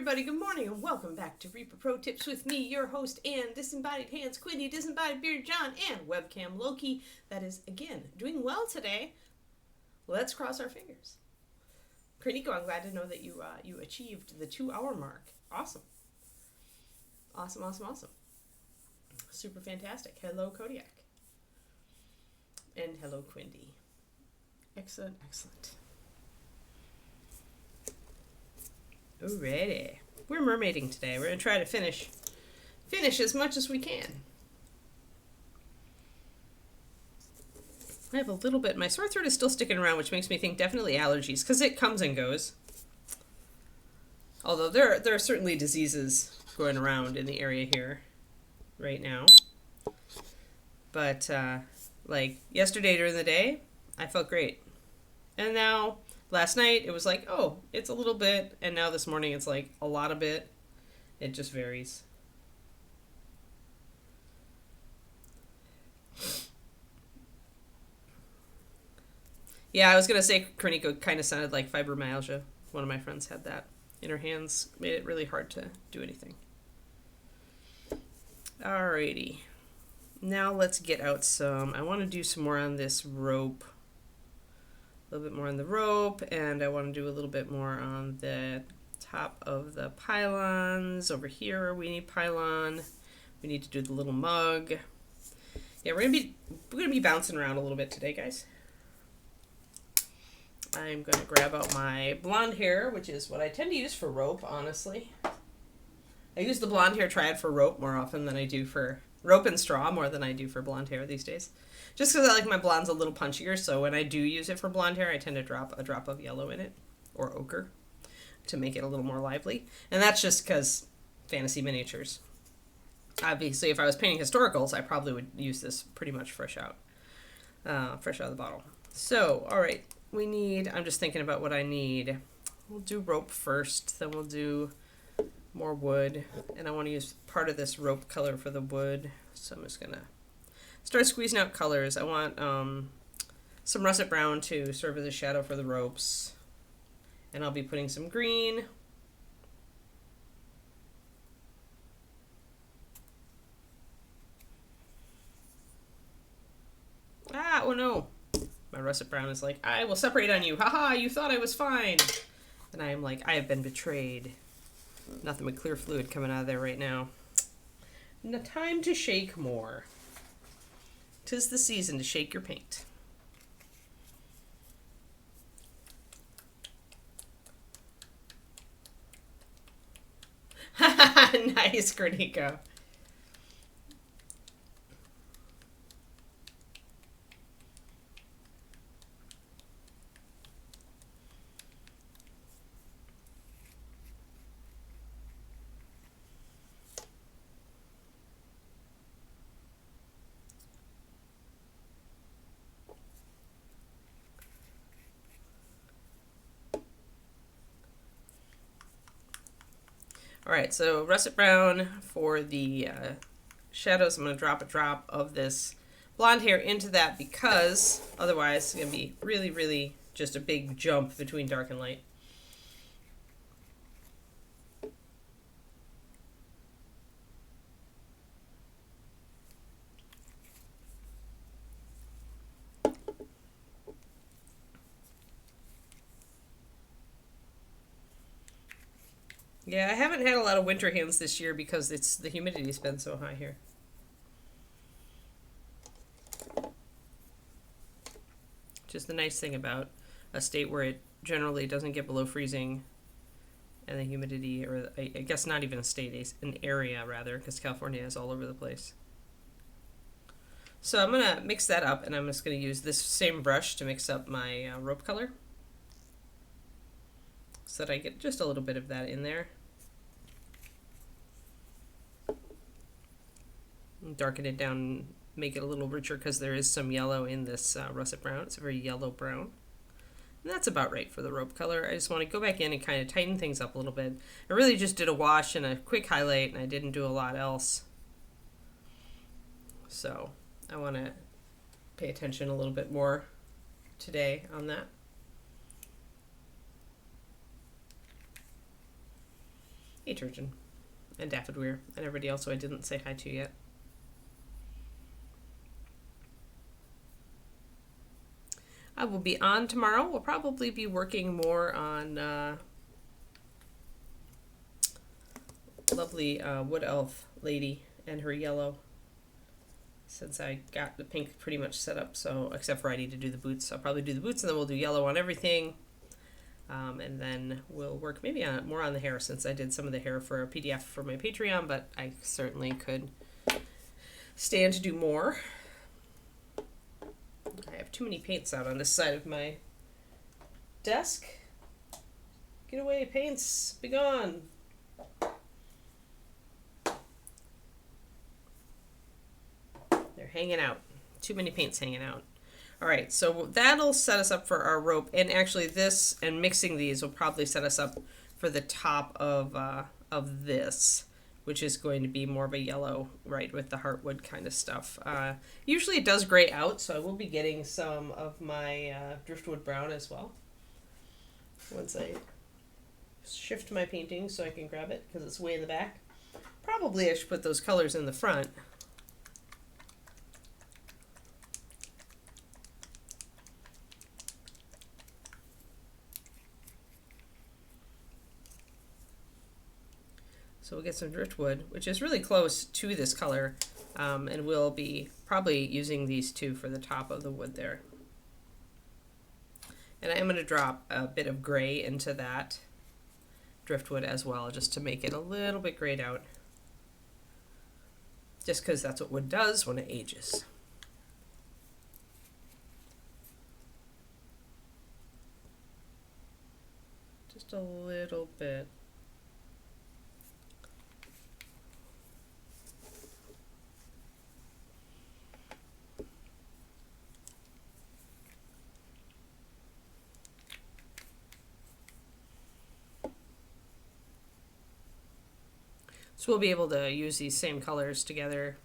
everybody, good morning, and welcome back to Reaper Pro Tips with me, your host, and Disembodied Hands, Quinny, Disembodied Beard, John, and Webcam Loki. That is, again, doing well today. Let's cross our fingers. Kriniko, I'm glad to know that you achieved the 2-hour mark. Awesome. Awesome. Super fantastic. Hello, Kodiak. And hello, Quindy. Excellent. Alrighty. We're mermaiding today. We're going to try to finish as much as we can. I have a little bit. My sore throat is still sticking around, which makes me think definitely allergies, because it comes and goes. Although there are certainly diseases going around in the area here right now. But, like, yesterday during the day, I felt great. And now, last night, it was like, oh, it's a little bit. And now this morning, it's like a lot of bit. It just varies. Yeah, I was going to say Kriniko kind of sounded like fibromyalgia. One of my friends had that in her hands. Made it really hard to do anything. Alrighty. Now let's get out some. I want to do some more on this rope. A little bit more on the rope, and I want to do a little bit more on the top of the pylons. Over here we need pylon. We need to do the little mug. Yeah, we're gonna be bouncing around a little bit today, guys. I'm going to grab out my blonde hair, which is what I tend to use for rope, honestly. I use the blonde hair triad for rope more often than I do for rope and straw, more than I do for blonde hair these days. Just because I like my blondes a little punchier, so when I do use it for blonde hair, I tend to drop a drop of yellow in it, or ochre, to make it a little more lively. And that's just because fantasy miniatures. Obviously, if I was painting historicals, I probably would use this pretty much fresh out of the bottle. So, all right, I'm just thinking about what I need. We'll do rope first, then we'll do more wood, and I want to use part of this rope color for the wood, so I'm just going to start squeezing out colors. I want some russet brown to serve as a shadow for the ropes. And I'll be putting some green. Oh no. My russet brown is like, I will separate on you. Haha, you thought I was fine. And I am like, I have been betrayed. Nothing but clear fluid coming out of there right now. No time to shake more. 'Tis the season to shake your paint. Nice, Graniko. Alright, so russet brown for the shadows. I'm going to drop a drop of this blonde hair into that because otherwise it's going to be really, really just a big jump between dark and light. Yeah, I haven't had a lot of winter hands this year because the humidity's been so high here. Which is the nice thing about a state where it generally doesn't get below freezing, and the humidity, or I guess not even a state, an area rather, because California is all over the place. So I'm going to mix that up, and I'm just going to use this same brush to mix up my rope color so that I get just a little bit of that in there. Darken it down, make it a little richer because there is some yellow in this russet brown. It's a very yellow brown. And that's about right for the rope color. I just want to go back in and kind of tighten things up a little bit. I really just did a wash and a quick highlight, and I didn't do a lot else. So I want to pay attention a little bit more today on that. Hey, Turgeon. And Daffod Weir. And everybody else who I didn't say hi to yet. I will be on tomorrow. We'll probably be working more on lovely wood elf lady and her yellow, since I got the pink pretty much set up, so except for I need to do the boots. I'll probably do the boots and then we'll do yellow on everything, and then we'll work maybe more on the hair, since I did some of the hair for a PDF for my Patreon, but I certainly could stand to do more. I have too many paints out on this side of my desk. Get away, paints, be gone. They're hanging out. Too many paints hanging out. All right, so that'll set us up for our rope, and actually this and mixing these will probably set us up for the top of this, which is going to be more of a yellow, right, with the heartwood kind of stuff. Usually it does gray out, so I will be getting some of my driftwood brown as well once I shift my painting so I can grab it, because it's way in the back. Probably I should put those colors in the front. So we'll get some driftwood, which is really close to this color, and we'll be probably using these two for the top of the wood there. And I am going to drop a bit of gray into that driftwood as well, just to make it a little bit grayed out. Just because that's what wood does when it ages. Just a little bit. So we'll be able to use these same colors together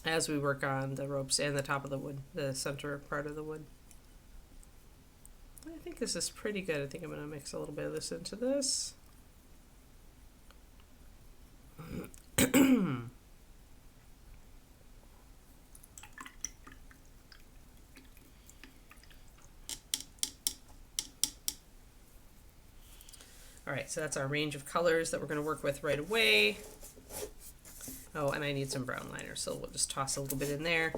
as we work on the ropes and the top of the wood, the center part of the wood. I think this is pretty good. I think I'm going to mix a little bit of this into this. All right, so that's our range of colors that we're going to work with right away. Oh, and I need some brown liner, so we'll just toss a little bit in there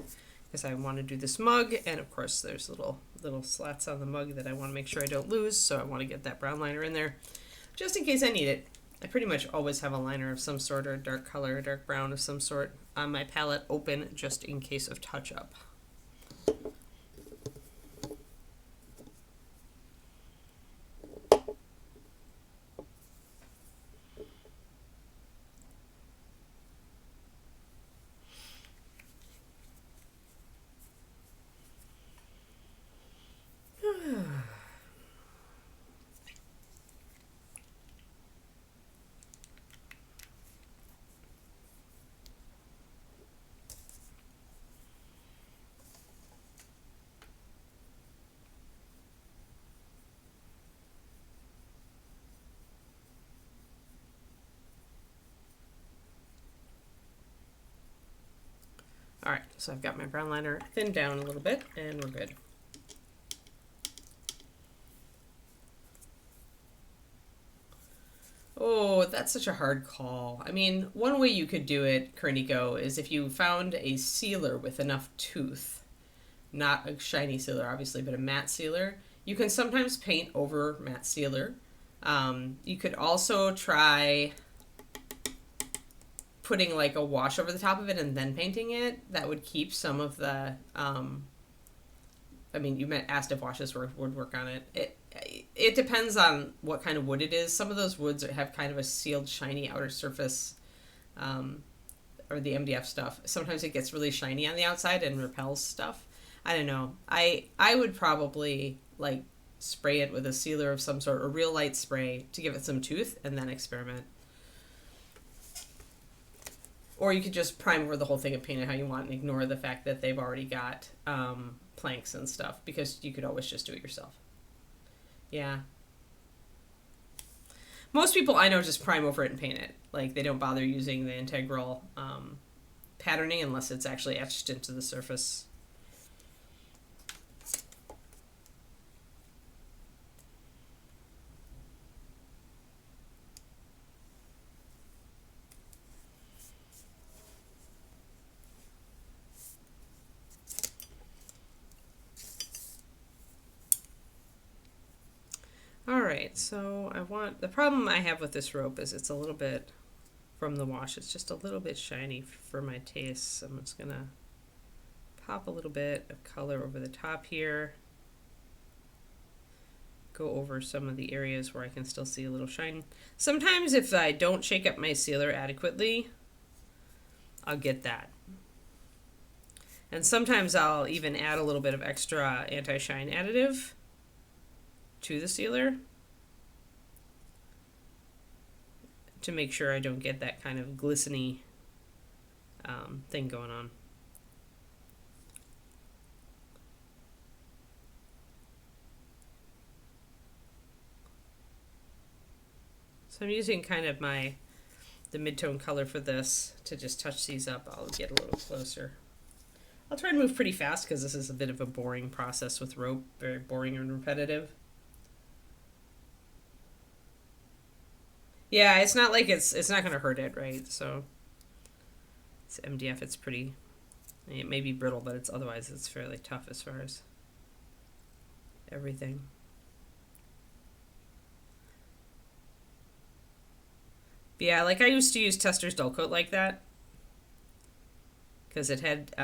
because I want to do this mug, and of course there's little slats on the mug that I want to make sure I don't lose, so I want to get that brown liner in there just in case I need it. I pretty much always have a liner of some sort, or a dark color, a dark brown of some sort on my palette open just in case of touch-up. All right, so I've got my brown liner thinned down a little bit, and we're good. Oh, that's such a hard call. I mean, one way you could do it, Kerniko, is if you found a sealer with enough tooth, not a shiny sealer, obviously, but a matte sealer. You can sometimes paint over matte sealer. You could also try putting like a wash over the top of it and then painting it. That would keep some of the, I mean, you asked if washes would work on it. It depends on what kind of wood it is. Some of those woods have kind of a sealed, shiny outer surface, or the MDF stuff. Sometimes it gets really shiny on the outside and repels stuff. I don't know. I would probably like spray it with a sealer of some sort, or real light spray to give it some tooth, and then experiment. Or you could just prime over the whole thing and paint it how you want and ignore the fact that they've already got planks and stuff, because you could always just do it yourself. Yeah. Most people I know just prime over it and paint it. Like, they don't bother using the integral patterning unless it's actually etched into the surface. Alright, so the problem I have with this rope is it's a little bit, from the wash, it's just a little bit shiny for my taste. So I'm just gonna pop a little bit of color over the top here. Go over some of the areas where I can still see a little shine. Sometimes if I don't shake up my sealer adequately, I'll get that. And sometimes I'll even add a little bit of extra anti-shine additive to the sealer to make sure I don't get that kind of glistening thing going on. So I'm using kind of the mid-tone color for this to just touch these up. I'll get a little closer. I'll try to move pretty fast because this is a bit of a boring process with rope, very boring and repetitive. Yeah, it's not like it's not going to hurt it, right? So it's MDF, it's pretty, it may be brittle, but otherwise it's fairly tough as far as everything. But yeah, like I used to use Tester's dull coat like that because it had,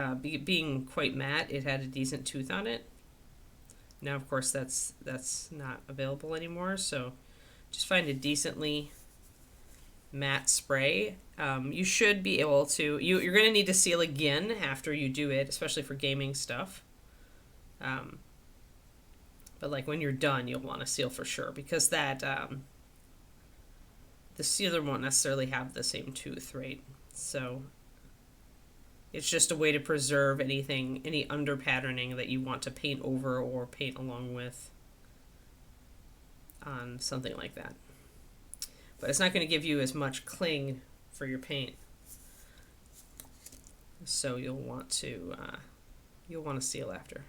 being quite matte, it had a decent tooth on it. Now, of course, that's not available anymore, so just find a decently matte spray. You should be able to, you're going to need to seal again after you do it, especially for gaming stuff. But like when you're done, you'll want to seal for sure because that the sealer won't necessarily have the same tooth, right? So it's just a way to preserve any under patterning that you want to paint over or paint along with on something like that. But it's not going to give you as much cling for your paint. So you'll want to seal after.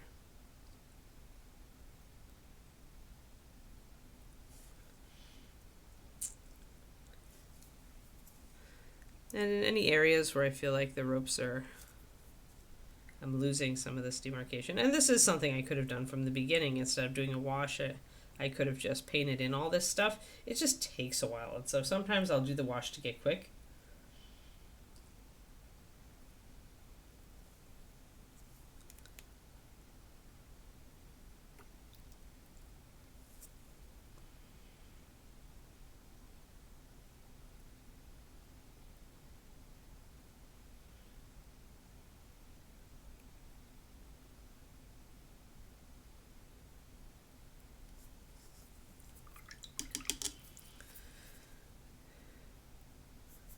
And in any areas where I feel like the ropes I'm losing some of this demarcation. And this is something I could have done from the beginning. Instead of doing a wash, I could have just painted in all this stuff. It just takes a while. And so sometimes I'll do the wash to get quick.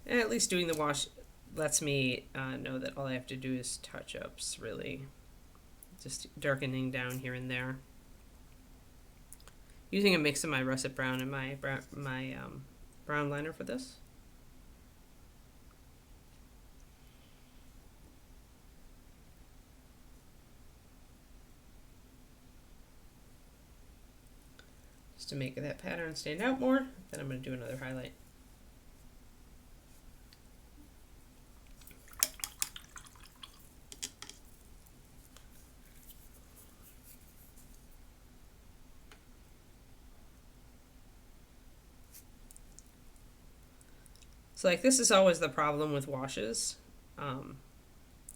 And at least doing the wash lets me know that all I have to do is touch-ups, really. Just darkening down here and there. Using a mix of my russet brown and my brown liner for this. Just to make that pattern stand out more. Then I'm going to do another highlight. So like this is always the problem with washes.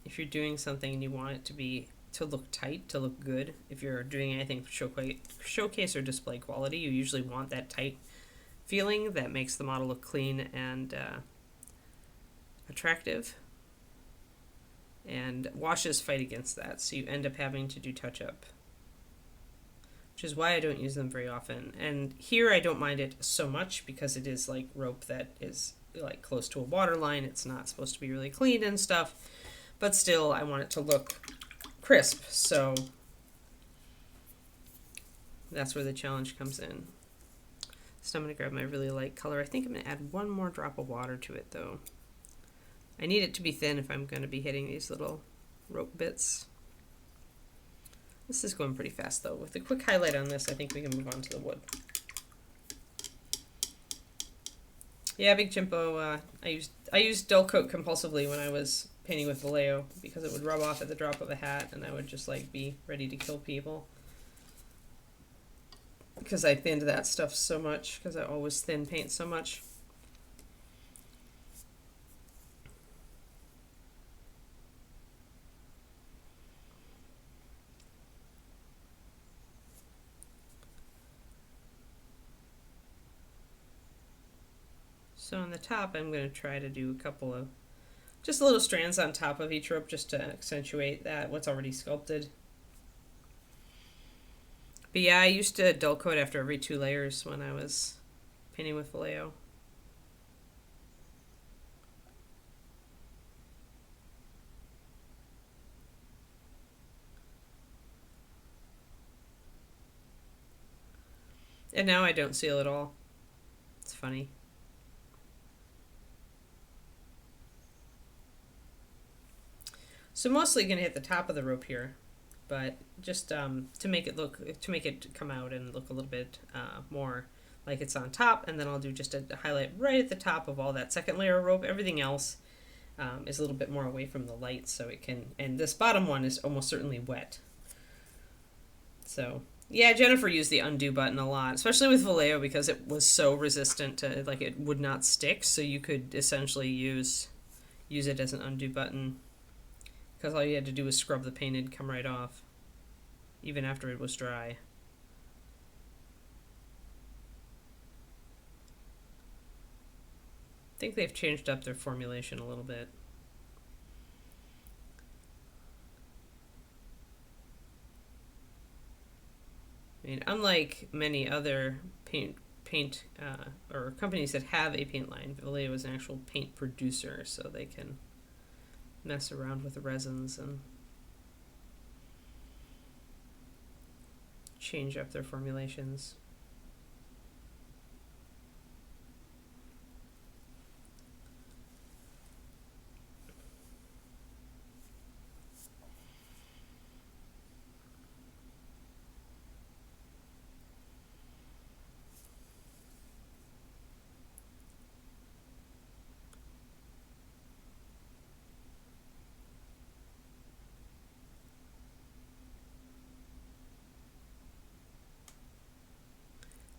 If you're doing something and you want it to look tight, to look good, if you're doing anything for showcase or display quality, you usually want that tight feeling that makes the model look clean and attractive. And washes fight against that, so you end up having to do touch-up, which is why I don't use them very often. And here I don't mind it so much because it is like rope that is like close to a waterline. It's not supposed to be really clean and stuff, but still I want it to look crisp, so that's where the challenge comes in. So I'm going to grab my really light color. I think I'm going to add one more drop of water to it though. I need it to be thin if I'm going to be hitting these little rope bits. This is going pretty fast though. With a quick highlight on this, I think we can move on to the wood. Yeah, Big Chimpo, I used dull coat compulsively when I was painting with Vallejo because it would rub off at the drop of a hat and I would just like be ready to kill people. Because I thinned that stuff so much, because I always thin paint so much. So on the top, I'm going to try to do a couple of, just little strands on top of each rope just to accentuate that, what's already sculpted. But yeah, I used to dull coat after every 2 layers when I was painting with Vallejo. And now I don't seal at all. It's funny. So mostly going to hit the top of the rope here, but just to make it come out and look a little bit more like it's on top, and then I'll do just a highlight right at the top of all that second layer of rope. Everything else is a little bit more away from the light, so it can, and this bottom one is almost certainly wet. So yeah, Jennifer used the undo button a lot, especially with Vallejo because it was so resistant to, like, it would not stick, so you could essentially use it as an undo button. Because all you had to do was scrub the paint and come right off, even after it was dry. I think they've changed up their formulation a little bit. I mean, unlike many other paint or companies that have a paint line, Vallejo is an actual paint producer, so they can mess around with the resins and change up their formulations.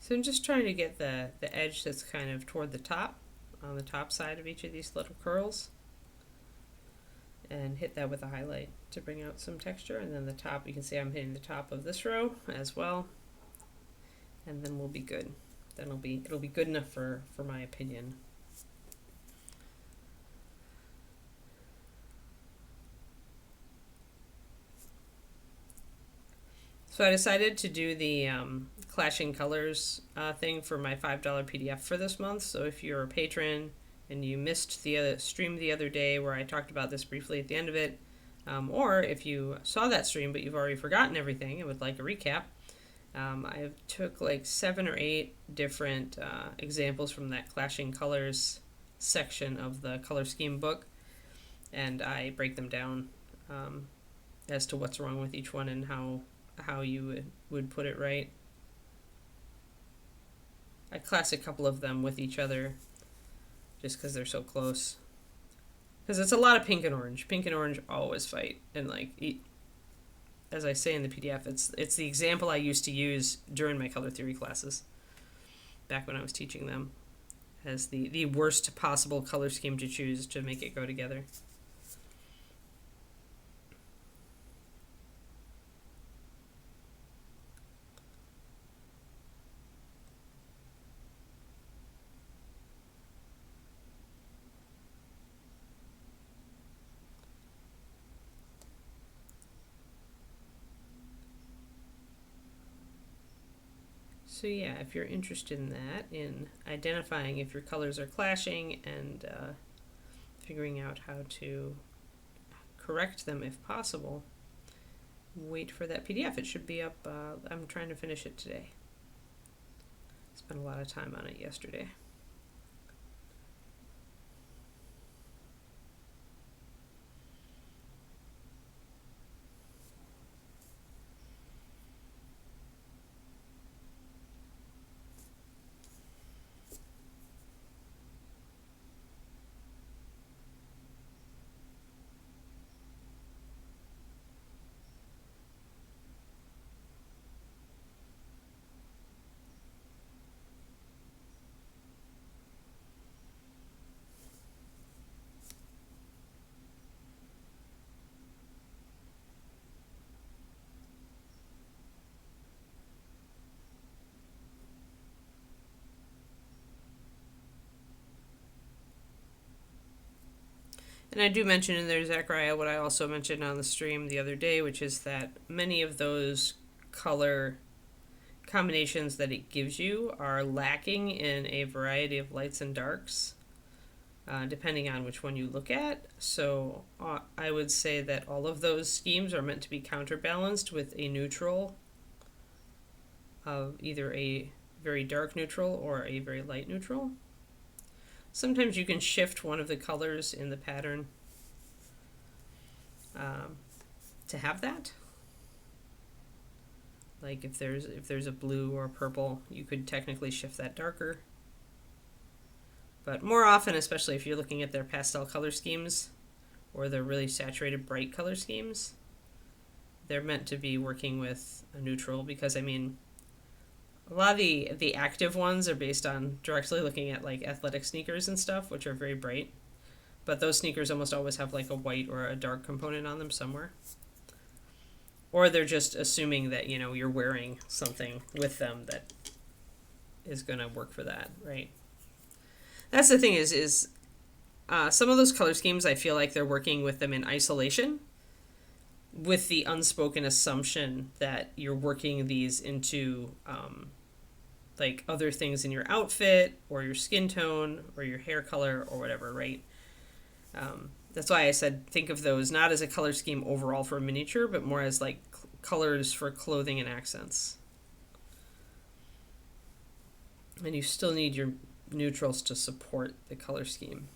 So I'm just trying to get the edge that's kind of toward the top, on the top side of each of these little curls, and hit that with a highlight to bring out some texture. And then the top, you can see I'm hitting the top of this row as well, and then we'll be good. Then it'll be good enough for my opinion. So I decided to do the clashing colors thing for my $5 PDF for this month. So if you're a patron and you missed the stream the other day where I talked about this briefly at the end of it, or if you saw that stream but you've already forgotten everything and would like a recap, I took like 7 or 8 different examples from that clashing colors section of the color scheme book, and I break them down as to what's wrong with each one and how you would put it right. I class a couple of them with each other just because they're so close. Because it's a lot of pink and orange. Pink and orange always fight. And like, as I say in the PDF, it's the example I used to use during my color theory classes back when I was teaching them as the worst possible color scheme to choose to make it go together. So yeah, if you're interested in that, in identifying if your colors are clashing and figuring out how to correct them if possible, wait for that PDF. It should be up, I'm trying to finish it today. Spent a lot of time on it yesterday. And I do mention in there, Zachariah, what I also mentioned on the stream the other day, which is that many of those color combinations that it gives you are lacking in a variety of lights and darks, depending on which one you look at. So I would say that all of those schemes are meant to be counterbalanced with a neutral of either a very dark neutral or a very light neutral. Sometimes you can shift one of the colors in the pattern to have that. Like if there's a blue or a purple, you could technically shift that darker. But more often, especially if you're looking at their pastel color schemes or their really saturated bright color schemes, they're meant to be working with a neutral, because I mean, a lot of the active ones are based on directly looking at like athletic sneakers and stuff, which are very bright. But those sneakers almost always have like a white or a dark component on them somewhere. Or they're just assuming that, you know, you're wearing something with them that is going to work for that, right? That's the thing is some of those color schemes, I feel like they're working with them in isolation, with the unspoken assumption that you're working these into like other things in your outfit or your skin tone or your hair color or whatever, right? That's why I said think of those not as a color scheme overall for a miniature, but more as like colors for clothing and accents. And you still need your neutrals to support the color scheme.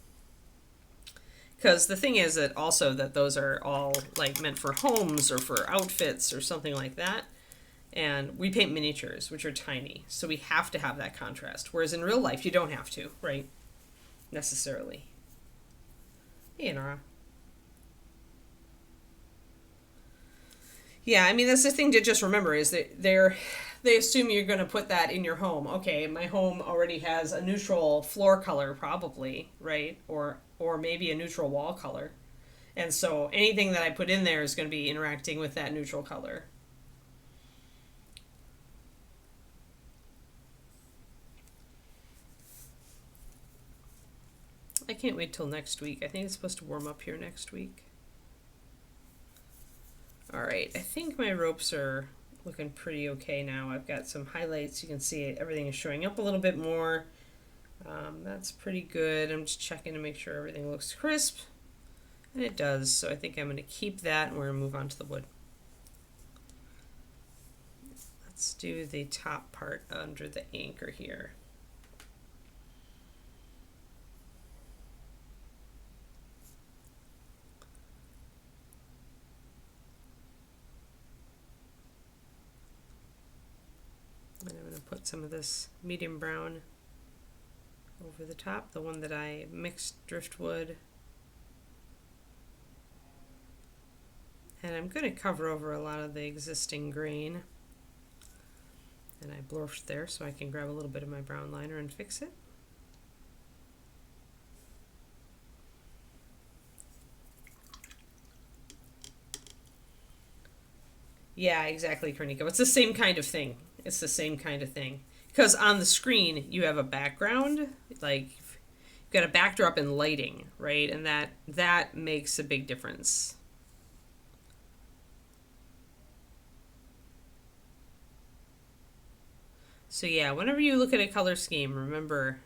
Because the thing is that also that those are all like meant for homes or for outfits or something like that. And we paint miniatures, which are tiny. So we have to have that contrast. Whereas in real life, you don't have to, right? Necessarily. Hey, Nora. Yeah, I mean, that's the thing to just remember is that they assume you're going to put that in your home. Okay, my home already has a neutral floor color probably, right? Or maybe a neutral wall color. And so anything that I put in there is going to be interacting with that neutral color. I can't wait till next week. I think it's supposed to warm up here next week. All right, I think my ropes are looking pretty okay now. I've got some highlights. You can see everything is showing up a little bit more. That's pretty good. I'm just checking to make sure everything looks crisp. And it does, so I think I'm going to keep that and we're going to move on to the wood. Let's do the top part under the anchor here. And I'm going to put some of this medium brown over the top, the one that I mixed driftwood. And I'm going to cover over a lot of the existing grain. And I blurred there so I can grab a little bit of my brown liner and fix it. Yeah, exactly, Kornika. It's the same kind of thing. It's the same kind of thing. Because on the screen, you have a background, like you've got a backdrop and lighting, right? And that makes a big difference. So yeah, whenever you look at a color scheme, remember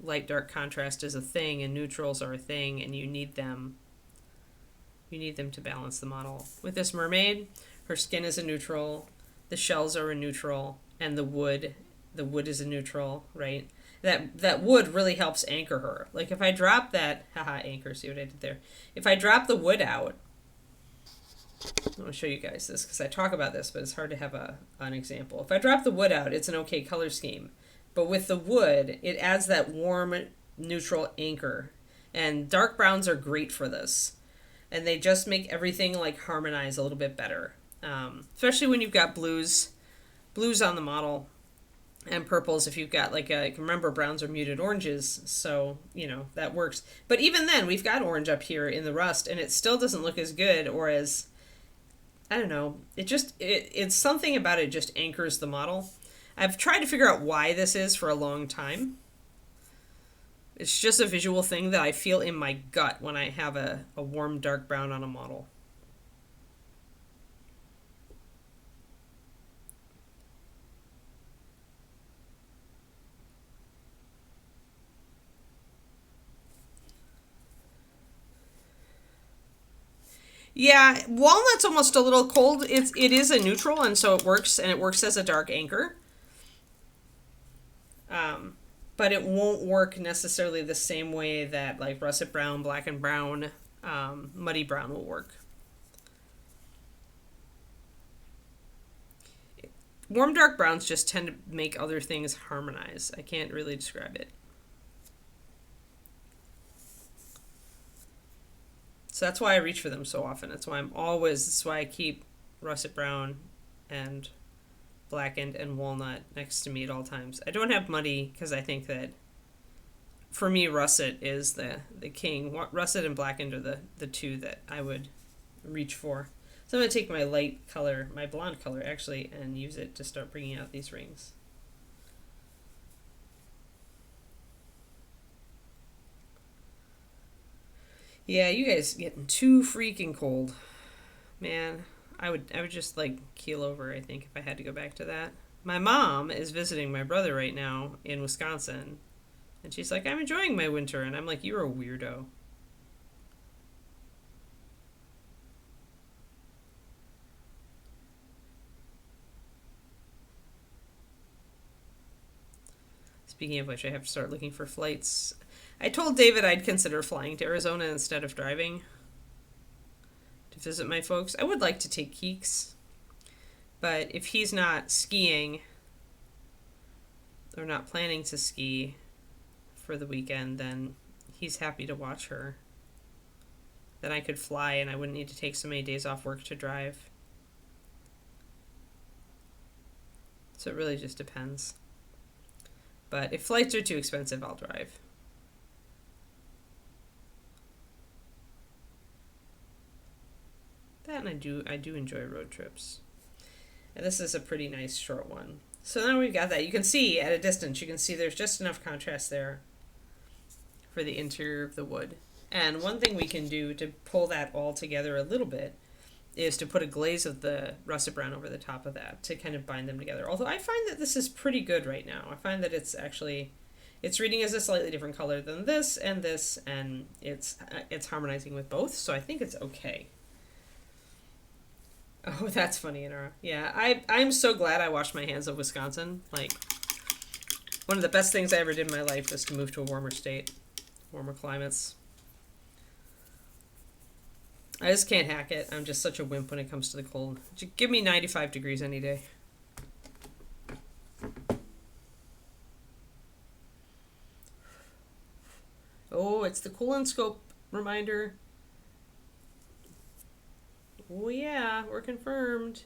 light-dark contrast is a thing and neutrals are a thing, and you need them. You need them to balance the model. With this mermaid, her skin is a neutral, the shells are a neutral, and the wood the wood is a neutral, right? That wood really helps anchor her. Like if I drop that, haha, anchor, see what I did there? If I drop the wood out, I want to show you guys this because I talk about this, but it's hard to have an example. If I drop the wood out, it's an okay color scheme. But with the wood, it adds that warm, neutral anchor. And dark browns are great for this. And they just make everything like harmonize a little bit better. Especially when you've got blues on the model and purples if you've got like remember browns are muted oranges, so you know that works. But even then we've got orange up here in the rust and it still doesn't look as good or as, I don't know, it's something about it just anchors the model. I've tried to figure out why this is for a long time. It's just a visual thing that I feel in my gut when I have a warm dark brown on a model. Yeah, walnut's almost a little cold. It is a neutral, and so it works as a dark anchor. But it won't work necessarily the same way that like russet brown, black and brown, muddy brown will work. Warm dark browns just tend to make other things harmonize. I can't really describe it. So that's why I reach for them so often. That's why I keep russet brown and blackened and walnut next to me at all times. I don't have muddy because I think that for me russet is the king. Russet and blackened are the two that I would reach for. So I'm going to take my light color, my blonde color actually, and use it to start bringing out these rings. Yeah, you guys getting too freaking cold. Man, I would just like keel over, I think, if I had to go back to that. My mom is visiting my brother right now in Wisconsin. And she's like, I'm enjoying my winter. And I'm like, you're a weirdo. Speaking of which, I have to start looking for flights. I told David I'd consider flying to Arizona instead of driving to visit my folks. I would like to take Keeks, but if he's not skiing or not planning to ski for the weekend, then he's happy to watch her. Then I could fly and I wouldn't need to take so many days off work to drive. So it really just depends. But if flights are too expensive, I'll drive. That, and I do enjoy road trips. And this is a pretty nice short one. So now we've got that. You can see at a distance, you can see there's just enough contrast there for the interior of the wood. And one thing we can do to pull that all together a little bit is to put a glaze of the russet brown over the top of that to kind of bind them together. Although I find that this is pretty good right now. I find that it's reading as a slightly different color than this, and it's harmonizing with both, so I think it's okay. Oh, that's funny, Inara. Yeah, I'm so glad I washed my hands of Wisconsin. Like, one of the best things I ever did in my life was to move to a warmer state, warmer climates. I just can't hack it. I'm just such a wimp when it comes to the cold. Give me 95 degrees any day. Oh, it's the Cool and Scope reminder. Oh yeah, we're confirmed.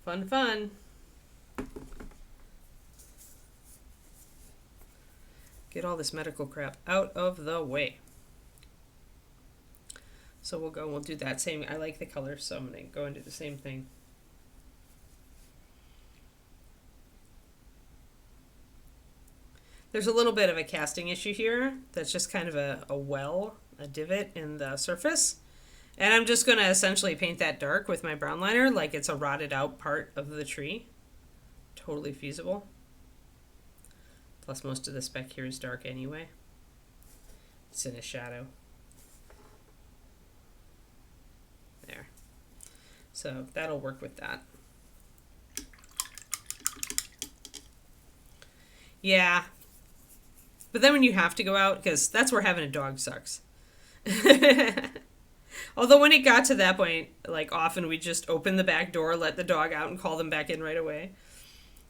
Fun. Get all this medical crap out of the way. So we'll do that same. I like the color, so I'm going to go into the same thing. There's a little bit of a casting issue here. That's just kind of a divot in the surface. And I'm just going to essentially paint that dark with my brown liner like it's a rotted out part of the tree. Totally feasible. Plus most of the spec here is dark anyway. It's in a shadow. There. So that'll work with that. Yeah. But then when you have to go out, because that's where having a dog sucks. Although when it got to that point, like often we just open the back door, let the dog out, and call them back in right away.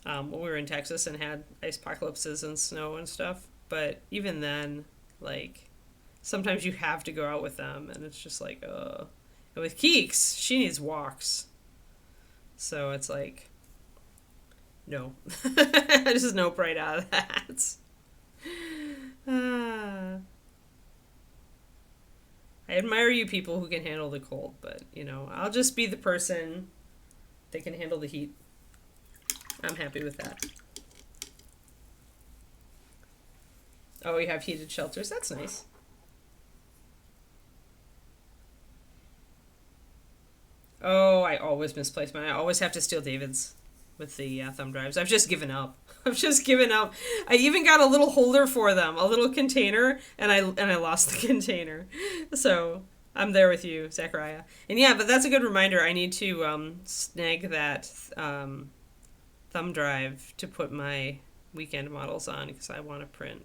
When we were in Texas and had ice apocalypses and snow and stuff. But even then, like, sometimes you have to go out with them, and it's just like, And with Keeks, she needs walks. So it's like, no. Just nope right out of that. I admire you people who can handle the cold, but, you know, I'll just be the person that can handle the heat. I'm happy with that. Oh, you have heated shelters? That's nice. Oh, I always misplace mine. I always have to steal David's with the thumb drives. I've just given up. I've just given up. I even got a little holder for them, a little container, and I lost the container. So I'm there with you, Zachariah. And yeah, but that's a good reminder. I need to snag that thumb drive to put my weekend models on because I want to print.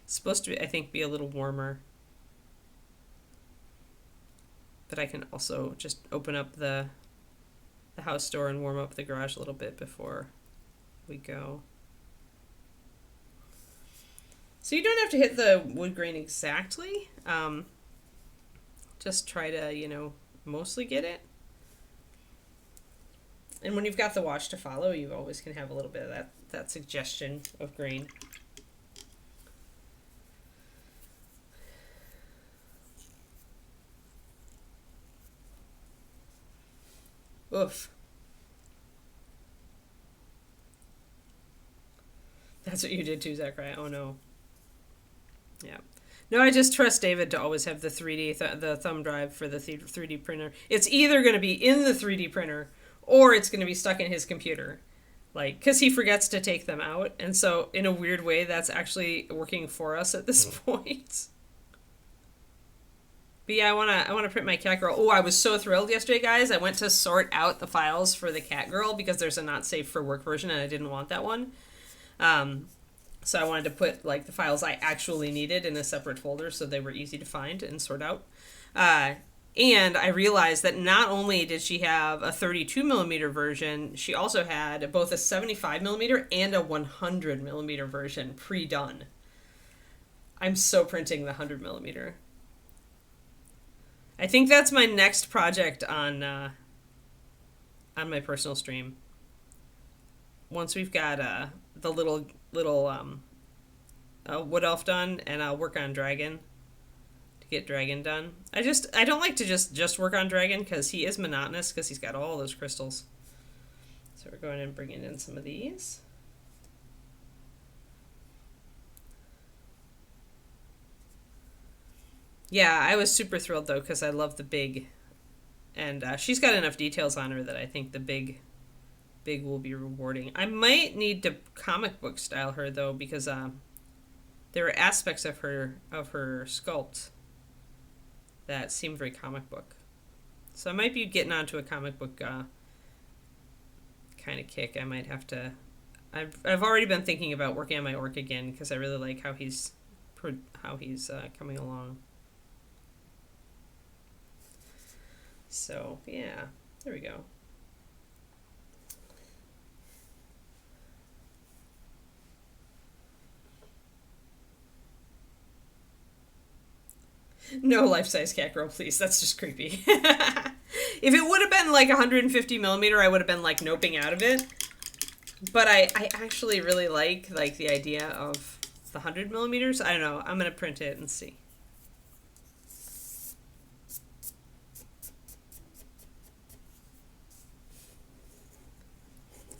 It's supposed to be, I think, be a little warmer. But I can also just open up the house door and warm up the garage a little bit before we go. So you don't have to hit the wood grain exactly. Just try to, you know, mostly get it. And when you've got the watch to follow, you always can have a little bit of that suggestion of grain. Oof. That's what you did too, Zachariah. Oh no. Yeah. No, I just trust David to always have the 3D, the thumb drive for the 3D printer. It's either going to be in the 3D printer or it's going to be stuck in his computer. Like, because he forgets to take them out. And so, in a weird way, that's actually working for us at this point. But yeah, I wanna print my cat girl. Oh, I was so thrilled yesterday, guys. I went to sort out the files for the cat girl because there's a not safe for work version and I didn't want that one. So I wanted to put like the files I actually needed in a separate folder so they were easy to find and sort out. And I realized that not only did she have a 32mm version, she also had both a 75mm and a 100mm version pre-done. I'm so printing the 100mm. I think that's my next project on my personal stream. Once we've got the little wood elf done, and I'll work on dragon to get dragon done. I don't like to just work on dragon because he is monotonous because he's got all those crystals. So we're going and bringing in some of these. Yeah, I was super thrilled though because I love the big, and she's got enough details on her that I think the big will be rewarding. I might need to comic book style her though because there are aspects of her sculpt that seem very comic book. So I might be getting onto a comic book kind of kick. I might have to. I've already been thinking about working on my orc again because I really like how he's coming along. So, yeah, there we go. No life-size cat girl, please. That's just creepy. If it would have been like 150mm, I would have been like noping out of it. But I actually really like the idea of the 100mm. I don't know. I'm going to print it and see.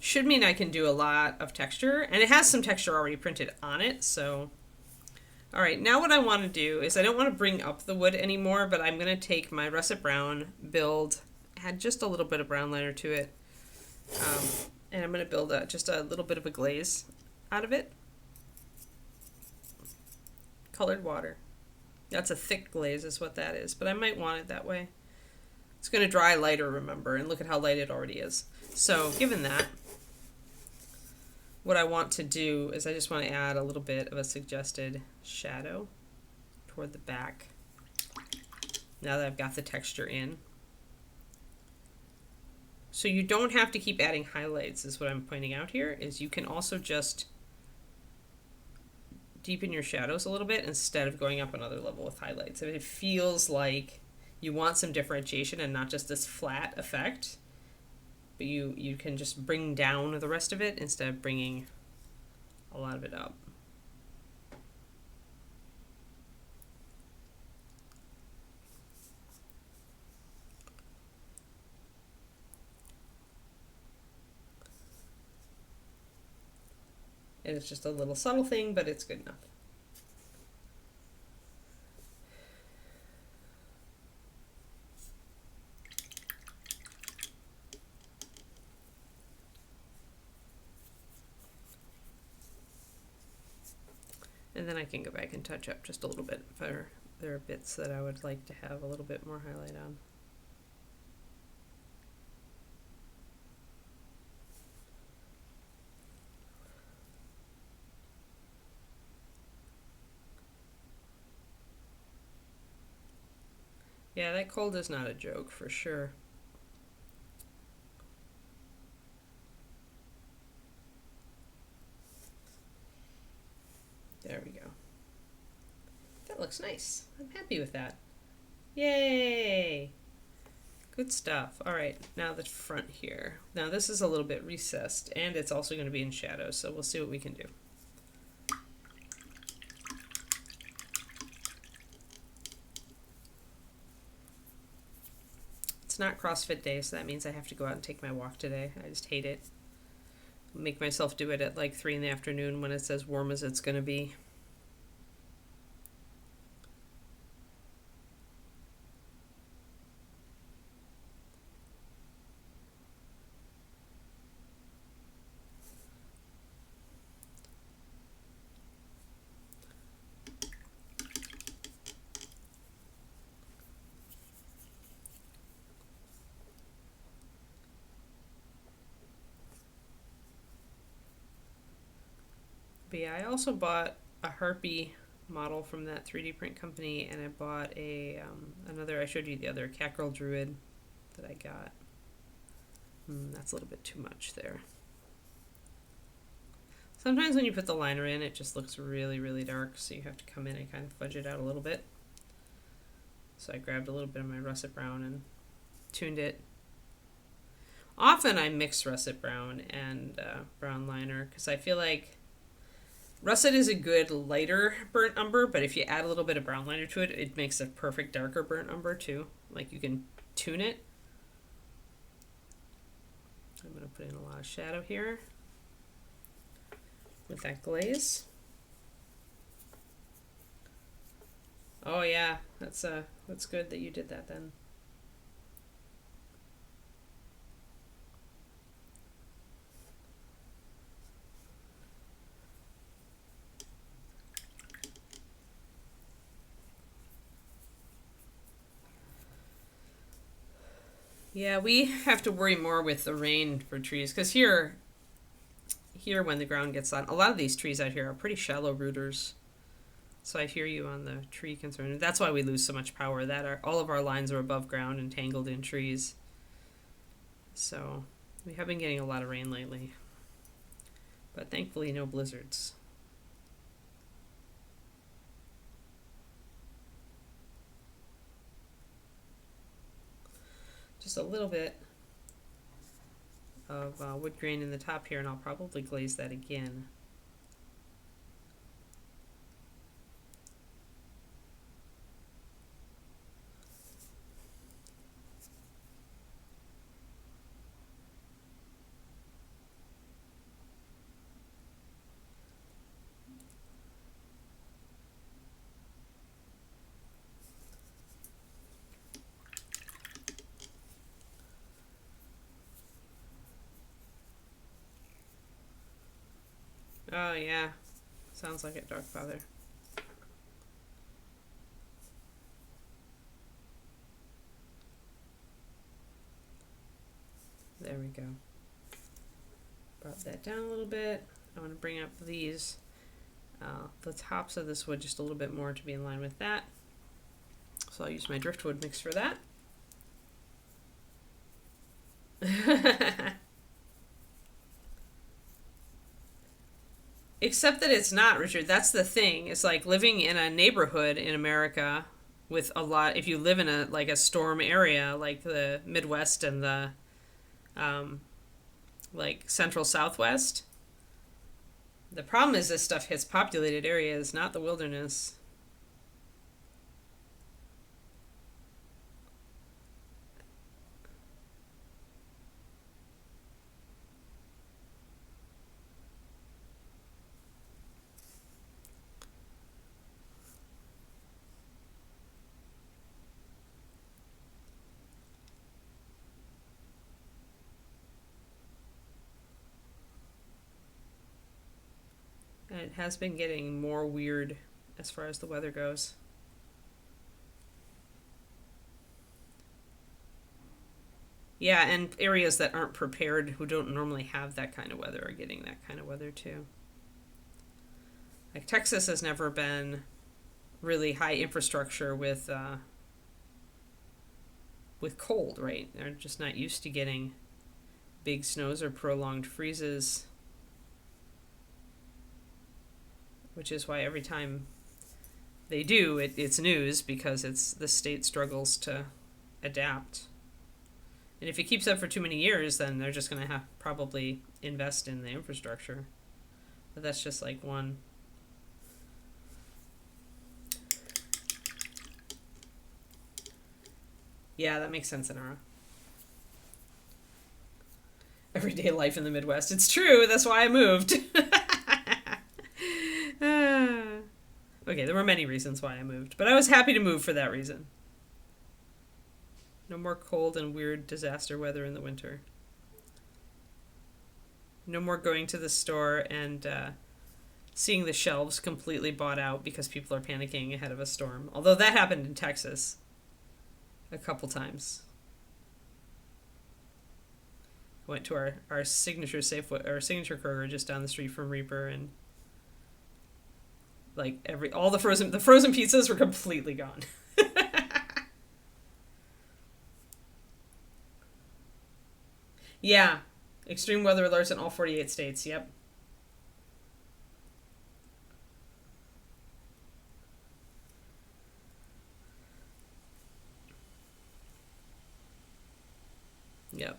Should mean I can do a lot of texture, and it has some texture already printed on it, so. All right, now what I want to do is I don't want to bring up the wood anymore, but I'm going to take my russet brown, add just a little bit of brown liner to it, and I'm going to build just a little bit of a glaze out of it. Colored water. That's a thick glaze is what that is, but I might want it that way. It's going to dry lighter, remember, and look at how light it already is. So given that, what I want to do is I just want to add a little bit of a suggested shadow toward the back. Now that I've got the texture in. So you don't have to keep adding highlights, is what I'm pointing out here, is you can also just deepen your shadows a little bit instead of going up another level with highlights. If it feels like you want some differentiation and not just this flat effect, but you can just bring down the rest of it instead of bringing a lot of it up. And it's just a little subtle thing, but it's good enough. And then I can go back and touch up just a little bit if there are bits that I would like to have a little bit more highlight on. Yeah, that cold is not a joke for sure. There we go. That looks nice. I'm happy with that. Yay! Good stuff. All right, now the front here. Now this is a little bit recessed, and it's also going to be in shadow, so we'll see what we can do. It's not CrossFit day, so that means I have to go out and take my walk today. I just hate it. Make myself do it at like 3 in the afternoon when it's as warm as it's going to be. But yeah, I also bought a Harpy model from that 3D print company, and I bought a another, I showed you the other Cat Girl Druid that I got. That's a little bit too much there. Sometimes when you put the liner in, it just looks really, really dark, so you have to come in and kind of fudge it out a little bit. So I grabbed a little bit of my russet brown and tuned it. Often I mix russet brown and brown liner, because I feel like russet is a good lighter burnt umber, but if you add a little bit of brown liner to it, it makes a perfect darker burnt umber too. Like, you can tune it. I'm going to put in a lot of shadow here with that glaze. Oh yeah, that's good that you did that then. Yeah, we have to worry more with the rain for trees, because here when the ground gets on, a lot of these trees out here are pretty shallow rooters. So I hear you on the tree concern. That's why we lose so much power. All of our lines are above ground and tangled in trees. So we have been getting a lot of rain lately, but thankfully no blizzards. Just a little bit of wood grain in the top here, and I'll probably glaze that again. Oh yeah, sounds like it, Dark Father. There we go. Brought that down a little bit. I want to bring up these, the tops of this wood just a little bit more to be in line with that. So I'll use my driftwood mix for that. Except that it's not, Richard. That's the thing. It's like living in a neighborhood in America with a lot, if you live in a like a storm area like the Midwest and the like central Southwest. The problem is this stuff hits populated areas, not the wilderness. And it has been getting more weird as far as the weather goes. Yeah, and areas that aren't prepared, who don't normally have that kind of weather, are getting that kind of weather too. Like Texas has never been really high infrastructure with cold, right? They're just not used to getting big snows or prolonged freezes. Which is why every time they do, it's news, because the state struggles to adapt. And if it keeps up for too many years, then they're just going to have probably invest in the infrastructure. But that's just like one. Yeah, that makes sense, Inara. Everyday life in the Midwest. It's true. That's why I moved. Okay, there were many reasons why I moved, but I was happy to move for that reason. No more cold and weird disaster weather in the winter. No more going to the store and seeing the shelves completely bought out because people are panicking ahead of a storm. Although that happened in Texas a couple times. I went to our signature our signature Kroger just down the street from Reaper, and like all the frozen pizzas were completely gone. Yeah, extreme weather alerts in all 48 states. Yep. Yep.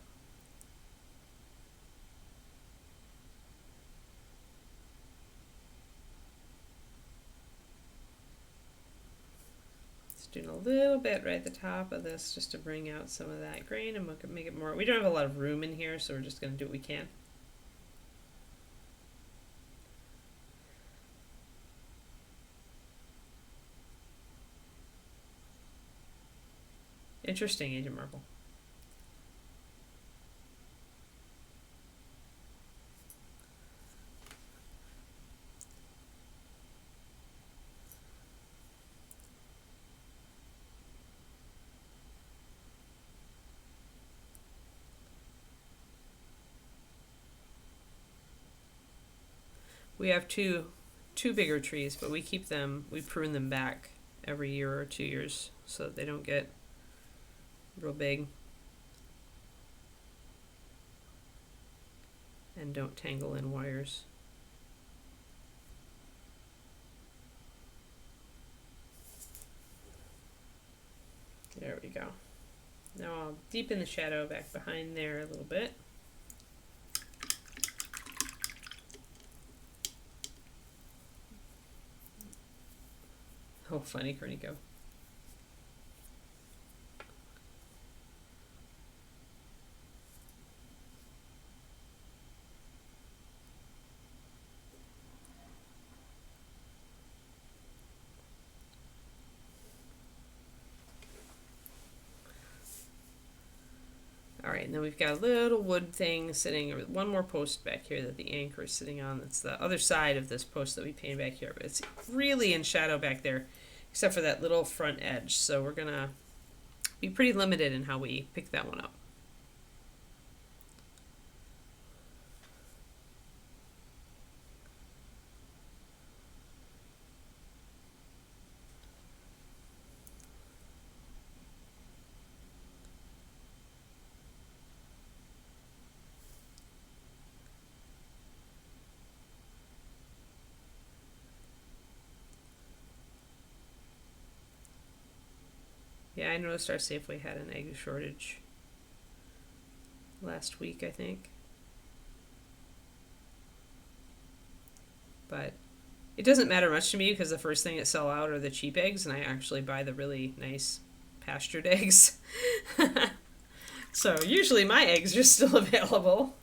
Doing a little bit right at the top of this just to bring out some of that grain and make it more. We don't have a lot of room in here, so we're just going to do what we can. Interesting, Agent Marble. We have two bigger trees, but we prune them back every year or 2 years so that they don't get real big and don't tangle in wires. There we go. Now I'll deepen the shadow back behind there a little bit. Oh, funny, Cornico. Alright, and then we've got a little wood thing sitting, one more post back here that the anchor is sitting on. That's the other side of this post that we painted back here, but it's really in shadow back there, except for that little front edge. So we're gonna be pretty limited in how we pick that one up. I noticed our Safeway had an egg shortage last week, I think. But it doesn't matter much to me because the first thing that sell out are the cheap eggs, and I actually buy the really nice pastured eggs. So usually my eggs are still available.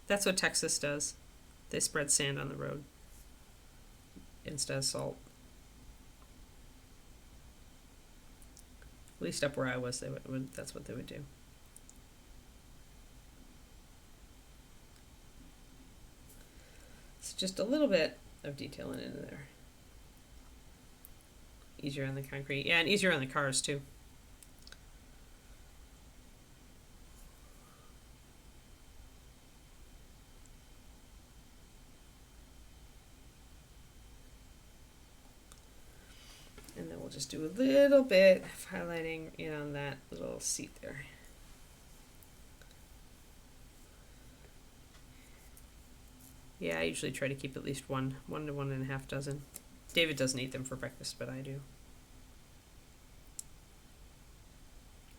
That's what Texas does. They spread sand on the road instead of salt. At least up where I was, that's what they would do. It's just a little bit of detailing in there. Easier on the concrete. Yeah, and easier on the cars too. And then we'll just do a little bit of highlighting on that little seat there. Yeah, I usually try to keep at least one to 1.5 dozen. David doesn't eat them for breakfast, but I do.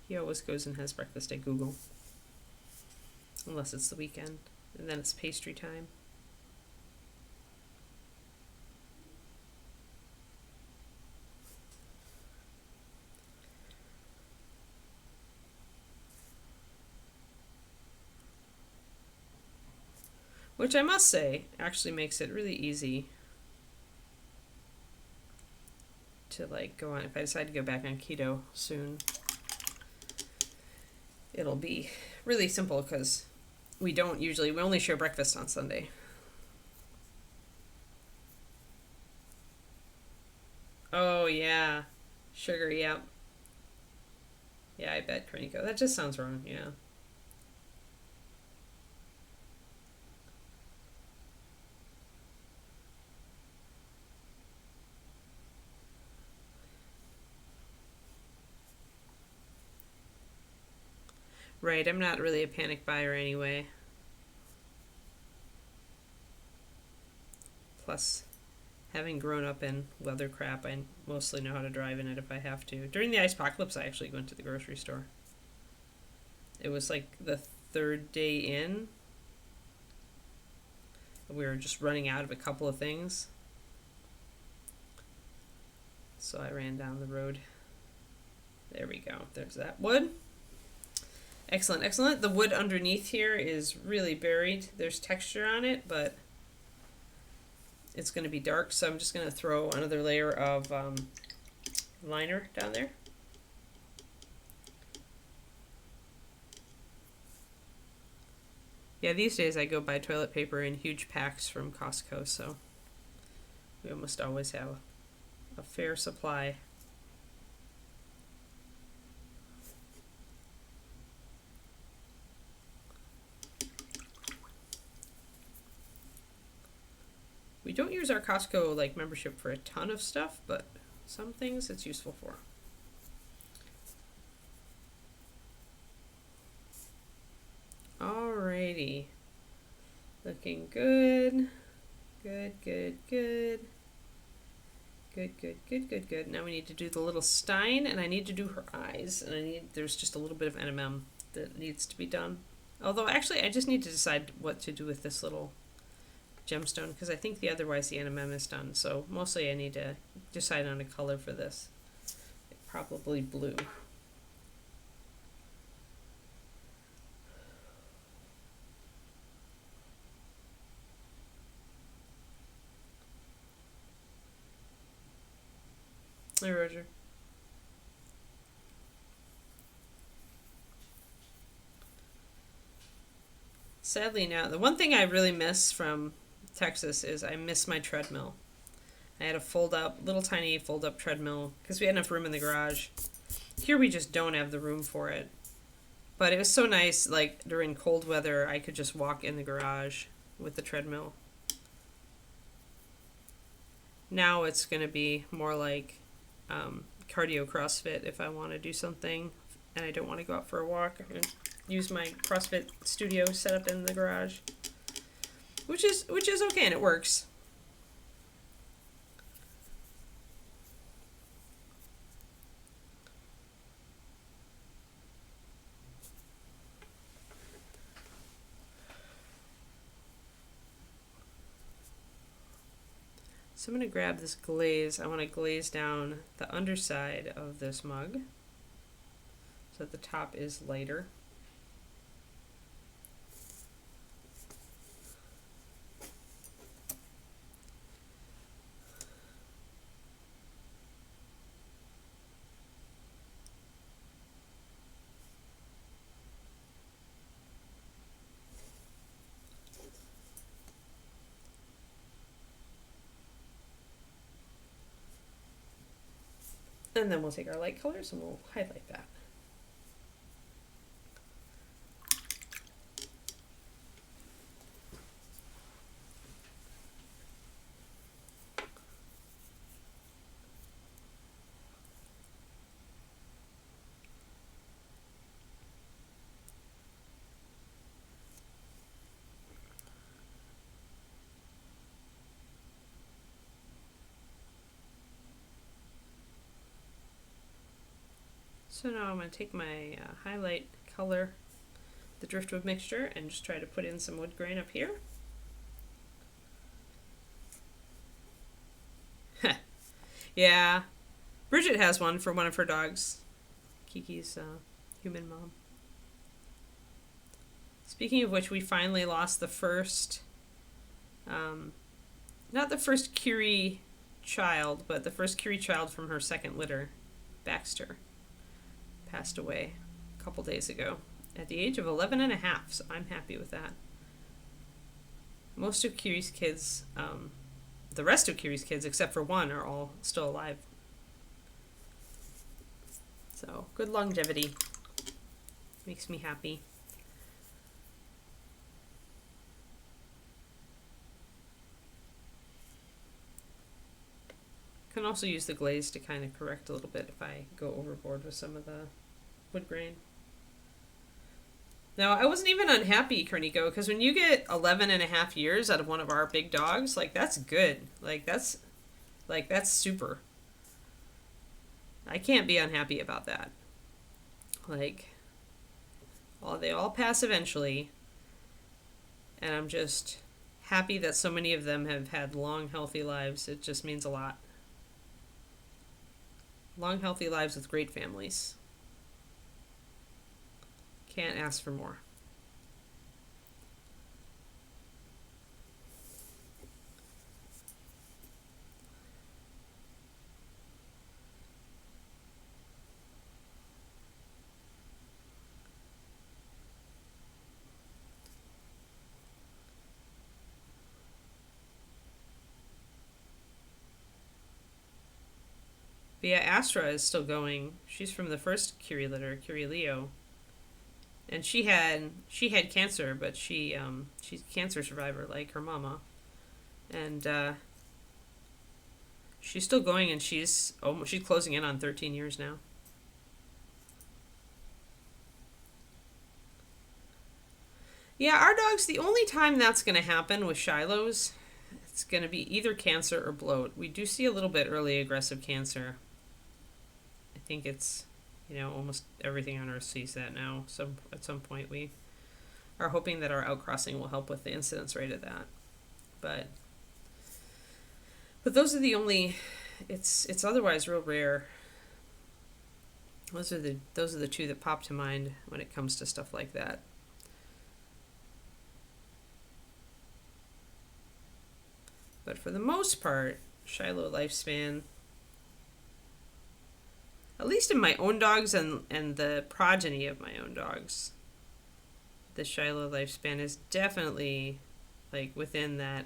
He always goes and has breakfast at Google. Unless it's the weekend. And then it's pastry time. Which I must say actually makes it really easy to like go on. If I decide to go back on keto soon, it'll be really simple because we only share breakfast on Sunday. Oh yeah, sugar, yeah. Yeah, I bet Kreniko. That just sounds wrong, yeah. Right, I'm not really a panic buyer anyway. Plus, having grown up in weather crap, I mostly know how to drive in it if I have to. During the ice apocalypse, I actually went to the grocery store. It was like the third day in. We were just running out of a couple of things. So I ran down the road. There we go. There's that wood. Excellent, excellent. The wood underneath here is really buried. There's texture on it, but it's going to be dark, so I'm just going to throw another layer of liner down there. Yeah, these days I go buy toilet paper in huge packs from Costco, so we almost always have a fair supply. We don't use our Costco like membership for a ton of stuff, but some things it's useful for. Alrighty. Looking good. Good, good, good. Good, good, good, good, good. Now we need to do the little Stein, and I need to do her eyes, and there's just a little bit of NMM that needs to be done. Although actually I just need to decide what to do with this little gemstone, because I think otherwise the NMM is done. So mostly I need to decide on a color for this. Probably blue. Hey, Roger. Sadly now, the one thing I really miss from Texas is I miss my treadmill. I had a little tiny fold-up treadmill because we had enough room in the garage. Here we just don't have the room for it. But it was so nice, like during cold weather, I could just walk in the garage with the treadmill. Now it's going to be more like cardio CrossFit if I want to do something and I don't want to go out for a walk. I'm going to use my CrossFit studio set up in the garage, which is okay, and it works. So I'm going to grab this glaze. I want to glaze down the underside of this mug so that the top is lighter. And then we'll take our light colors and we'll highlight that. So now I'm going to take my highlight color, the driftwood mixture, and just try to put in some wood grain up here. Yeah, Bridget has one for one of her dogs, Kiki's human mom. Speaking of which, we finally lost the first, not the first Curie child, but the first Curie child from her second litter, Baxter. Passed away a couple days ago at the age of 11 and a half, so I'm happy with that. Most of Curie's kids, the rest of Curie's kids except for one, are all still alive. So good longevity. Makes me happy. Can also use the glaze to kind of correct a little bit if I go overboard with some of the wood grain. Now, I wasn't even unhappy, Cornico, because when you get 11 and a half years out of one of our big dogs, like, that's good. That's super. I can't be unhappy about that. Like, they all pass eventually, and I'm just happy that so many of them have had long, healthy lives. It just means a lot. Long, healthy lives with great families. Can't ask for more. But yeah, Astra is still going. She's from the first Curie litter, Curie Leo. And she had cancer, but she's a cancer survivor like her mama. And she's still going, and she's closing in on 13 years now. Yeah, our dogs, the only time that's going to happen with Shiloh's, it's going to be either cancer or bloat. We do see a little bit early aggressive cancer. I think it's, almost everything on Earth sees that now. So at some point we are hoping that our outcrossing will help with the incidence rate of that. But those are the only, it's otherwise real rare. Those are the two that pop to mind when it comes to stuff like that. But for the most part, Shiloh lifespan, at least in my own dogs and the progeny of my own dogs, the Shiloh lifespan is definitely within that.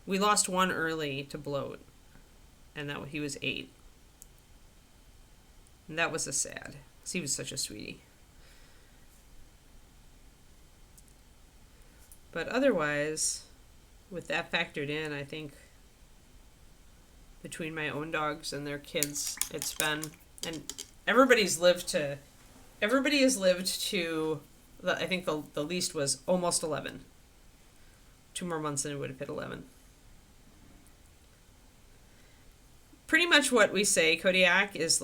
We lost one early to bloat, and that he was 8. And that was sad, because he was such a sweetie. But otherwise, with that factored in, I think between my own dogs and their kids. It's been, and everybody has lived to, I think the least was almost 11. 2 more months and it would have hit 11. Pretty much what we say, Kodiak, is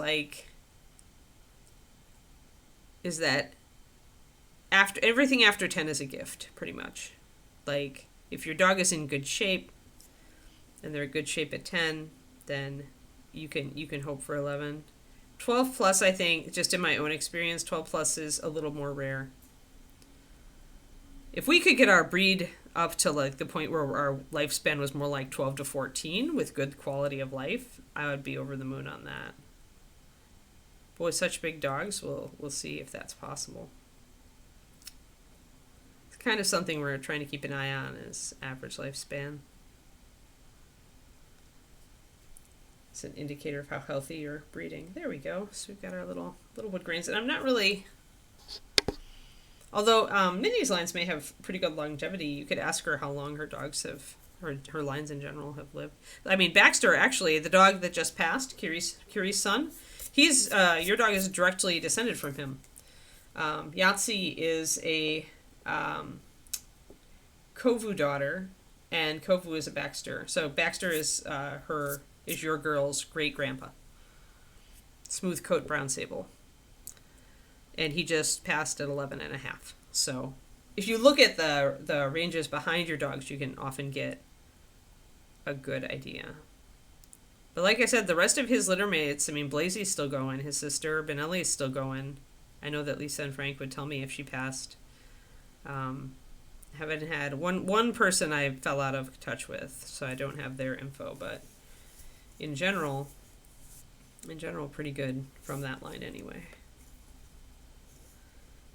that after everything after 10 is a gift, pretty much. Like, if your dog is in good shape and they're in good shape at 10, then you can hope for 11. 12 plus, I think, just in my own experience, 12 plus is a little more rare. If we could get our breed up to like the point where our lifespan was more like 12 to 14 with good quality of life, I would be over the moon on that. But with such big dogs, we'll see if that's possible. It's kind of something we're trying to keep an eye on, is average lifespan. It's an indicator of how healthy you're breeding. There we go. So we've got our little wood grains, and I'm not really. Although Minnie's lines may have pretty good longevity, you could ask her how long her dogs have, or her lines in general have lived. I mean, Baxter, actually, the dog that just passed, Kiri's son, he's your dog is directly descended from him. Yahtzee is a Kovu daughter, and Kovu is a Baxter. So Baxter is your girl's great grandpa. Smooth coat brown sable. And he just passed at 11 and a half. So if you look at the ranges behind your dogs, you can often get a good idea. But like I said, the rest of his litter mates, I mean, Blazey's still going. His sister, Benelli's still going. I know that Lisa and Frank would tell me if she passed. Haven't had one person I fell out of touch with, so I don't have their info. But in general, pretty good from that line anyway.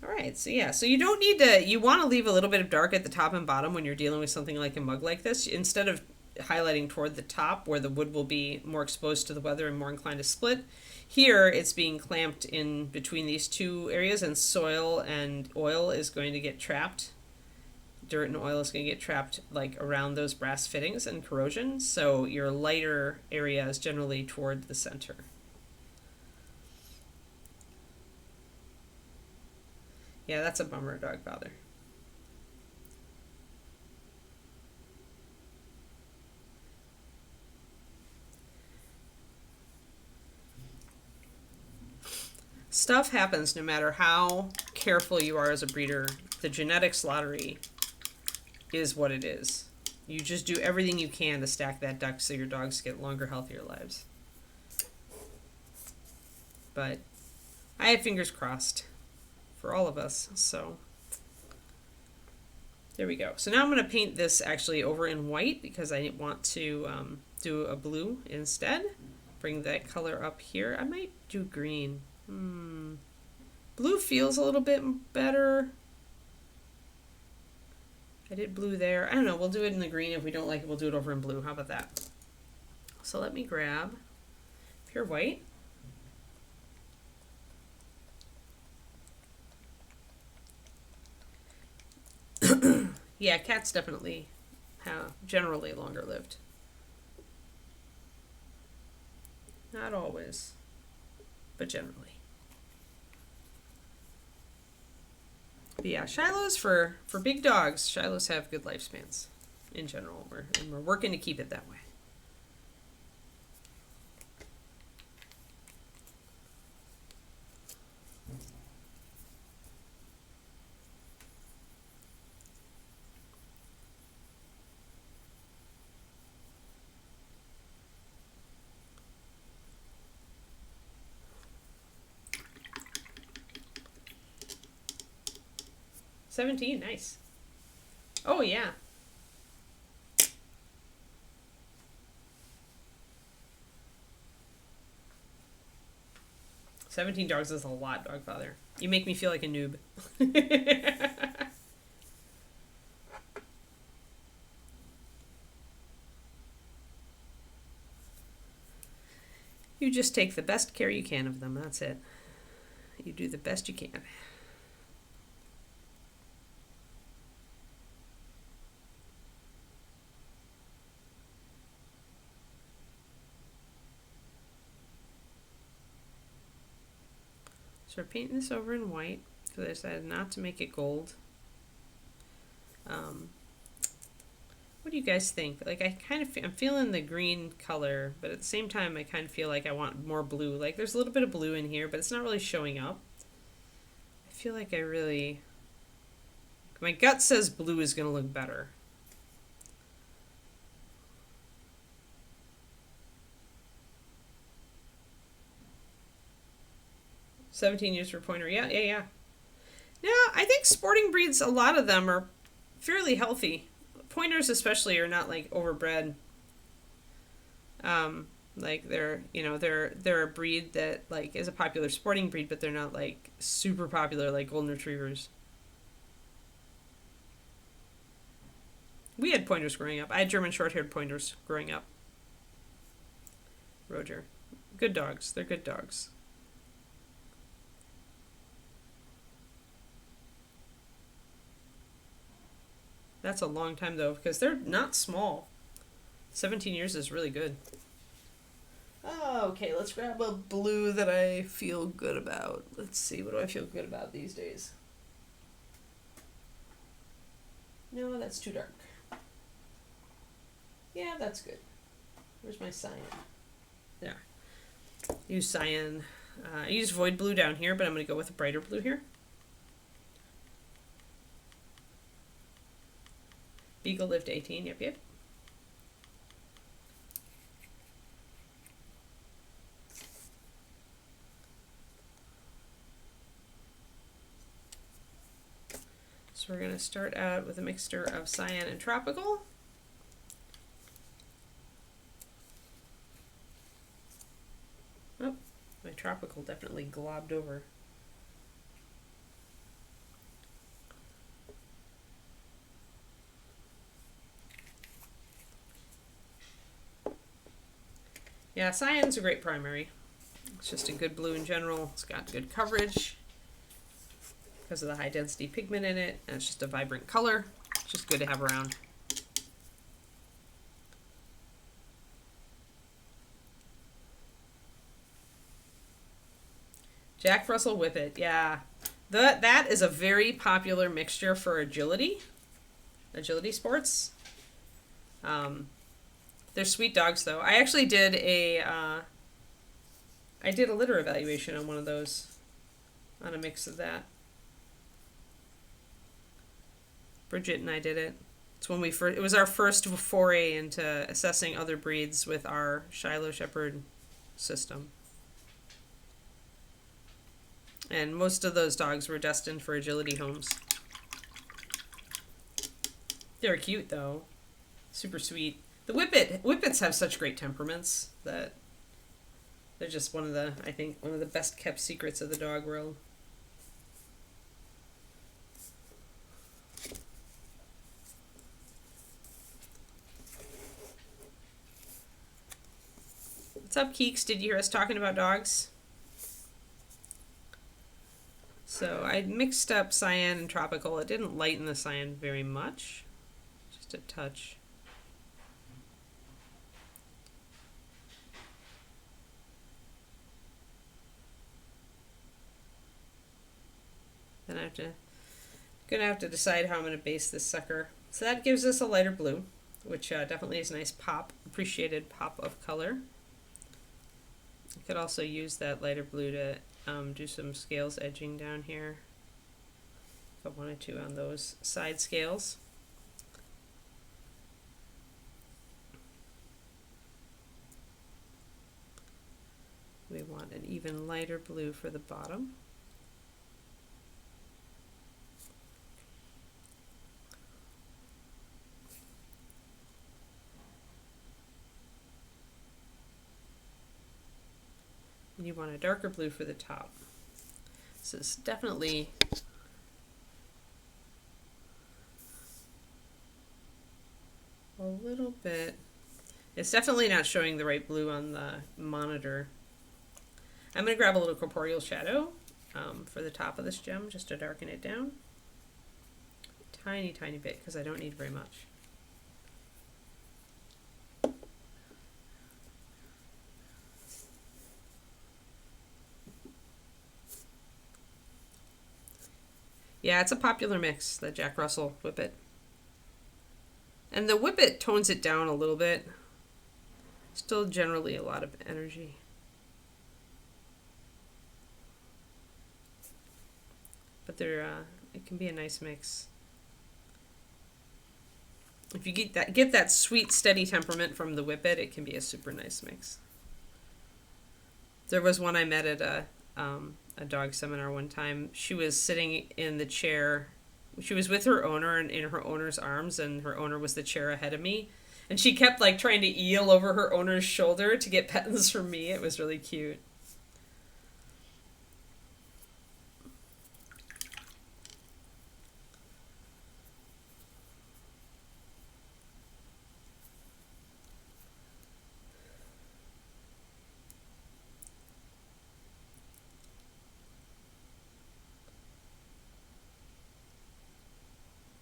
All right, so yeah, so you don't need to, you want to leave a little bit of dark at the top and bottom when you're dealing with something like a mug like this. Instead of highlighting toward the top where the wood will be more exposed to the weather and more inclined to split, here it's being clamped in between these two areas, and soil and oil is going to get trapped. Dirt and oil is going to get trapped like around those brass fittings and corrosion, so your lighter area is generally toward the center. Yeah, that's a bummer, dog father. Stuff happens no matter how careful you are as a breeder. The genetics lottery is what it is. You just do everything you can to stack that duck so your dogs get longer, healthier lives. But I have fingers crossed for all of us, so there we go. So now I'm going to paint this actually over in white because I want to do a blue instead. Bring that color up here. I might do green. Blue feels a little bit better. I did blue there. I don't know, we'll do it in the green. If we don't like it, we'll do it over in blue. How about that? So let me grab pure white. Yeah, cats definitely have generally longer lived. Not always, but generally. But yeah, Shilohs for big dogs, Shilohs have good lifespans in general, and we're working to keep it that way. $17, nice. Oh yeah. $17 is a lot, dog father. You make me feel like a noob. You just take the best care you can of them, that's it. You do the best you can. So we're painting this over in white because I decided not to make it gold. What do you guys think? Like, I'm feeling the green color, but at the same time, I kind of feel like I want more blue. Like, there's a little bit of blue in here, but it's not really showing up. I feel like my gut says blue is going to look better. $17 for pointer. Yeah. Yeah, I think sporting breeds, a lot of them are fairly healthy. Pointers especially are not like overbred. Like they're a breed that like is a popular sporting breed, but they're not like super popular like golden retrievers. We had pointers growing up. I had German short-haired pointers growing up. Roger. Good dogs. They're good dogs. That's a long time though, because they're not small. 17 years is really good. Oh, okay, let's grab a blue that I feel good about. Let's see, what do I feel good about these days? No, that's too dark. Yeah, that's good. Where's my cyan? There. Use cyan. I use void blue down here, but I'm going to go with a brighter blue here. Beagle lived 18, yep. So we're going to start out with a mixture of cyan and tropical. Oh, my tropical definitely globbed over. Yeah, cyan's a great primary. It's just a good blue in general. It's got good coverage because of the high density pigment in it, and it's just a vibrant color. It's just good to have around. Jack Russell Whippet, yeah. That is a very popular mixture for agility sports. They're sweet dogs, though. I actually did a litter evaluation on one of those, on a mix of that. Bridget and I did it. It's when it was our first foray into assessing other breeds with our Shiloh Shepherd system. And most of those dogs were destined for agility homes. They were cute, though. Super sweet. The Whippets have such great temperaments that they're just one of the best kept secrets of the dog world. What's up, Keeks? Did you hear us talking about dogs? So I mixed up cyan and tropical. It didn't lighten the cyan very much, just a touch. Then gonna have to decide how I'm gonna base this sucker. So that gives us a lighter blue, which definitely is a nice appreciated pop of color. I could also use that lighter blue to do some scales edging down here if I wanted to on those side scales. We want an even lighter blue for the bottom. And you want a darker blue for the top. This is definitely a little bit, it's definitely not showing the right blue on the monitor. I'm going to grab a little corporeal shadow for the top of this gem just to darken it down. Tiny bit because I don't need very much. Yeah, it's a popular mix, the Jack Russell Whippet. And the Whippet tones it down a little bit. Still generally a lot of energy. But it can be a nice mix. If you get that sweet, steady temperament from the Whippet, it can be a super nice mix. There was one I met at a dog seminar one time. She was sitting in the chair. She was with her owner and in her owner's arms, and her owner was the chair ahead of me. And she kept like trying to eel over her owner's shoulder to get pets from me. It was really cute.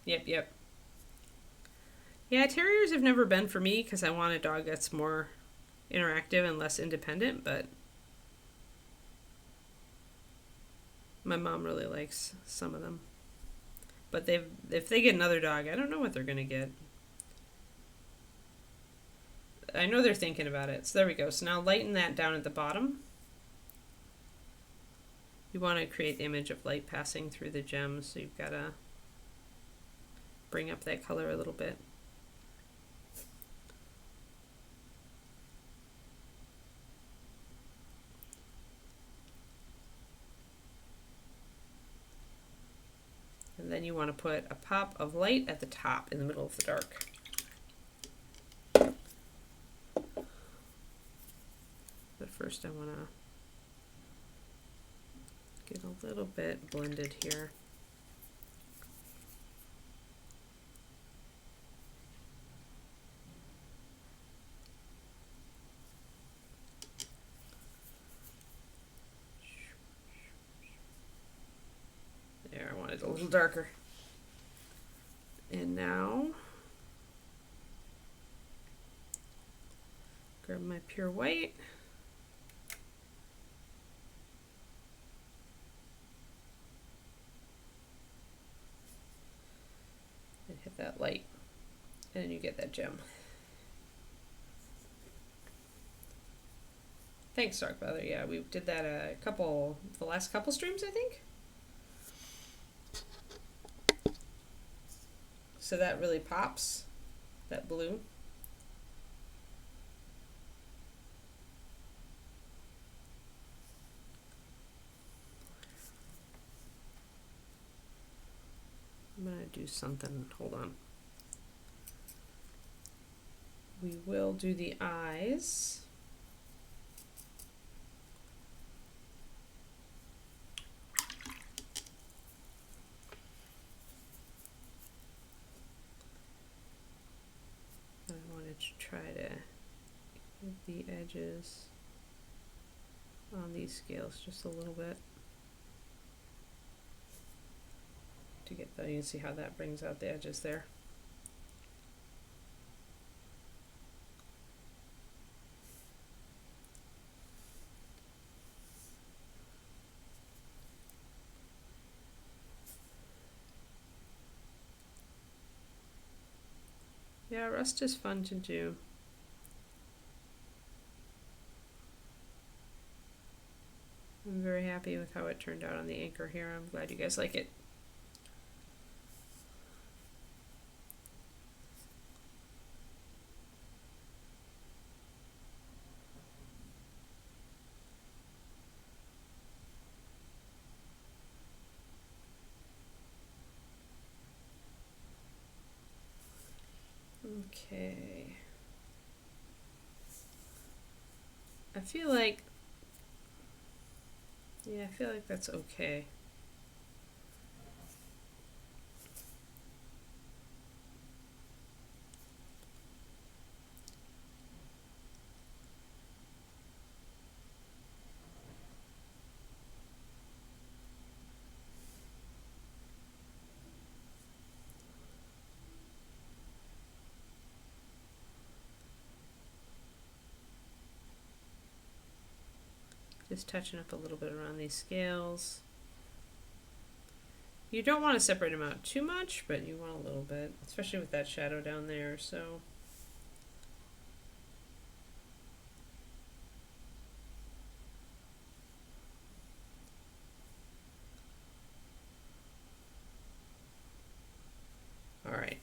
Yep. Yeah, terriers have never been for me because I want a dog that's more interactive and less independent, but my mom really likes some of them. But if they get another dog, I don't know what they're going to get. I know they're thinking about it. So there we go. So now lighten that down at the bottom. You want to create the image of light passing through the gems, so you've got to bring up that color a little bit. And then you want to put a pop of light at the top in the middle of the dark. But first I want to get a little bit blended here. There, I want it a little darker. And now, grab my pure white. And hit that light. And then you get that gem. Thanks, Dark Feather. Yeah, we did that the last couple streams, I think. So that really pops, that blue. I'm going to do something, hold on. We will do the eyes. I wanted to try to get the edges on these scales just a little bit to get that. You can see how that brings out the edges there. Yeah, rust is fun to do. I'm very happy with how it turned out on the anchor here. I'm glad you guys like it. Okay. I feel like that's okay. Just touching up a little bit around these scales. You don't want to separate them out too much, but you want a little bit, especially with that shadow down there, so. All right.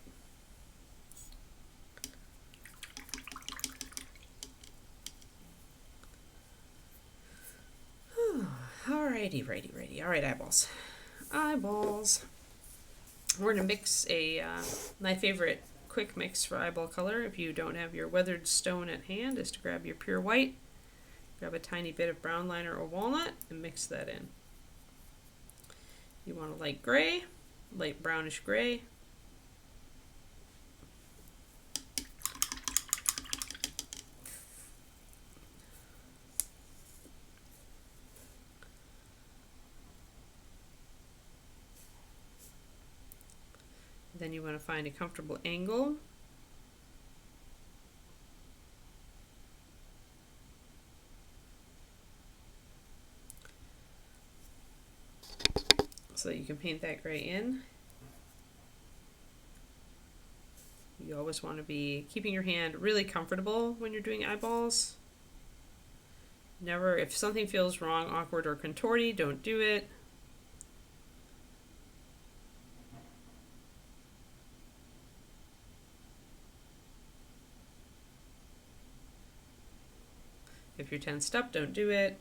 Alrighty, righty. All right, eyeballs. Eyeballs. We're gonna mix a my favorite quick mix for eyeball color. If you don't have your weathered stone at hand, is to grab your pure white, grab a tiny bit of brown liner or walnut, and mix that in. You want a light gray, light brownish gray. Then you want to find a comfortable angle. So that you can paint that gray in. You always want to be keeping your hand really comfortable when you're doing eyeballs. Never, if something feels wrong, awkward, or contorty, don't do it. If you're tensed up, don't do it.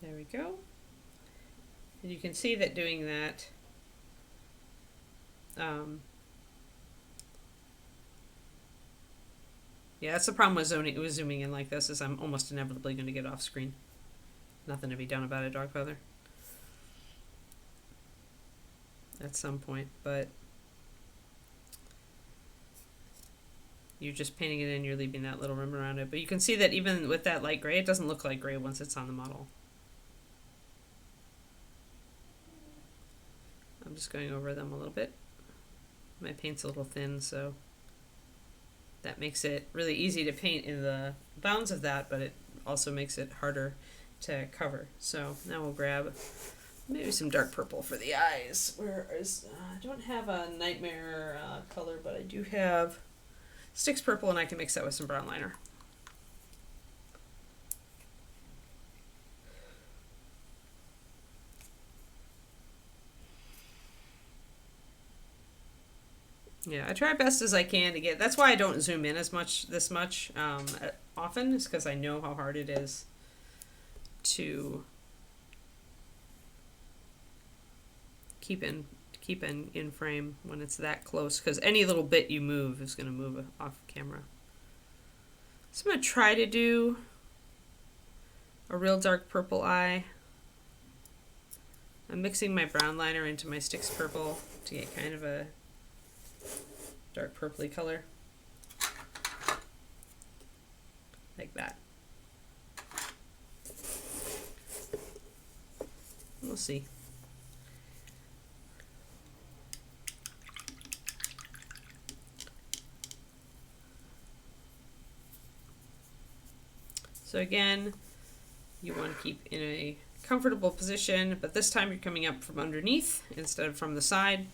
There we go. And you can see that doing that yeah, that's the problem with zooming in like this, is I'm almost inevitably going to get off screen. Nothing to be done about it, dog feather. At some point, but you're just painting it in, you're leaving that little rim around it. But you can see that even with that light gray, it doesn't look like gray once it's on the model. I'm just going over them a little bit. My paint's a little thin, so that makes it really easy to paint in the bounds of that, but it also makes it harder to cover. So now we'll grab maybe some dark purple for the eyes. Where is, I don't have a nightmare color, but I do have Sticks Purple, and I can mix that with some brown liner. Yeah, I try best as I can to get, that's why I don't zoom in as much, this much often, is because I know how hard it is to keep in frame when it's that close, because any little bit you move is going to move off camera. So I'm going to try to do a real dark purple eye. I'm mixing my brown liner into my Sticks Purple to get kind of a dark purpley color, like that. We'll see. So again, you want to keep in a comfortable position, but this time you're coming up from underneath instead of from the side.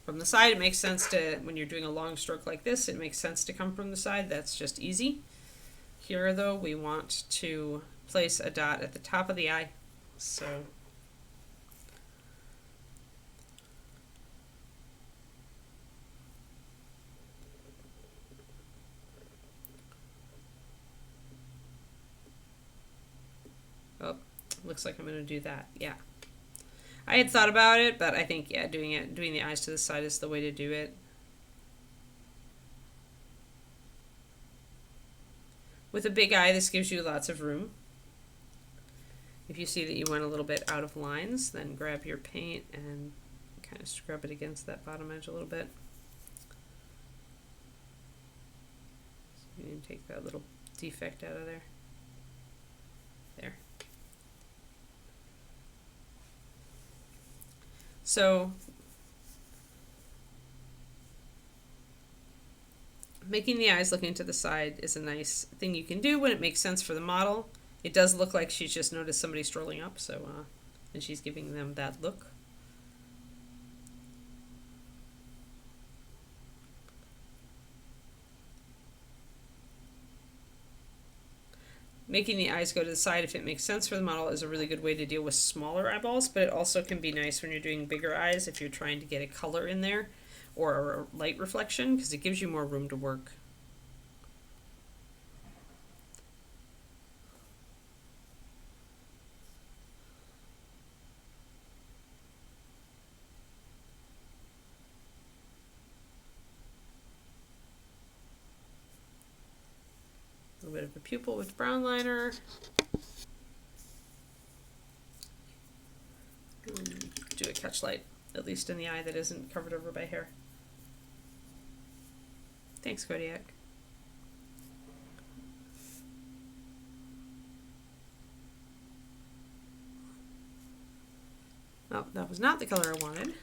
From the side, it makes sense to, when you're doing a long stroke like this, it makes sense to come from the side. That's just easy. Here, though, we want to place a dot at the top of the eye. So oh, looks like I'm going to do that. Yeah. I had thought about it, but I think, yeah, doing the eyes to the side is the way to do it. With a big eye, this gives you lots of room. If you see that you went a little bit out of lines, then grab your paint and kind of scrub it against that bottom edge a little bit. me take that little defect out of there. There. So making the eyes looking to the side is a nice thing you can do when it makes sense for the model. It does look like she's just noticed somebody strolling up, so and she's giving them that look. Making the eyes go to the side if it makes sense for the model is a really good way to deal with smaller eyeballs, but it also can be nice when you're doing bigger eyes if you're trying to get a color in there or a light reflection, because it gives you more room to work. A little bit of a pupil with brown liner. Do a catch light, at least in the eye that isn't covered over by hair. Thanks, Kodiak. Oh, that was not the color I wanted.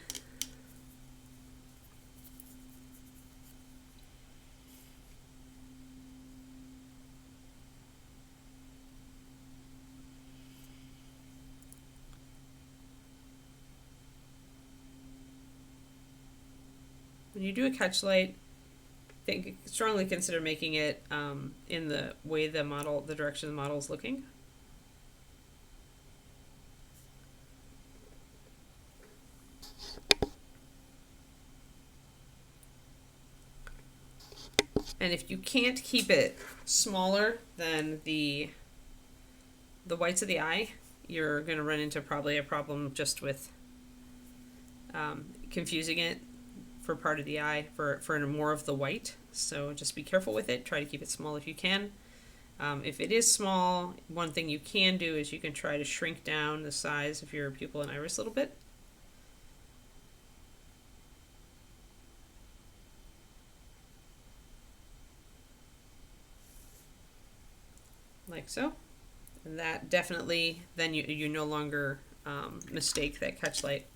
When you do a catch light, strongly consider making it in the way the direction the model is looking. And if you can't keep it smaller than the whites of the eye, you're going to run into probably a problem just with confusing it for part of the eye for more of the white. So just be careful with it. Try to keep it small if you can. If it is small, one thing you can do is you can try to shrink down the size of your pupil and iris a little bit. Like so. And that definitely, then you no longer mistake that catch light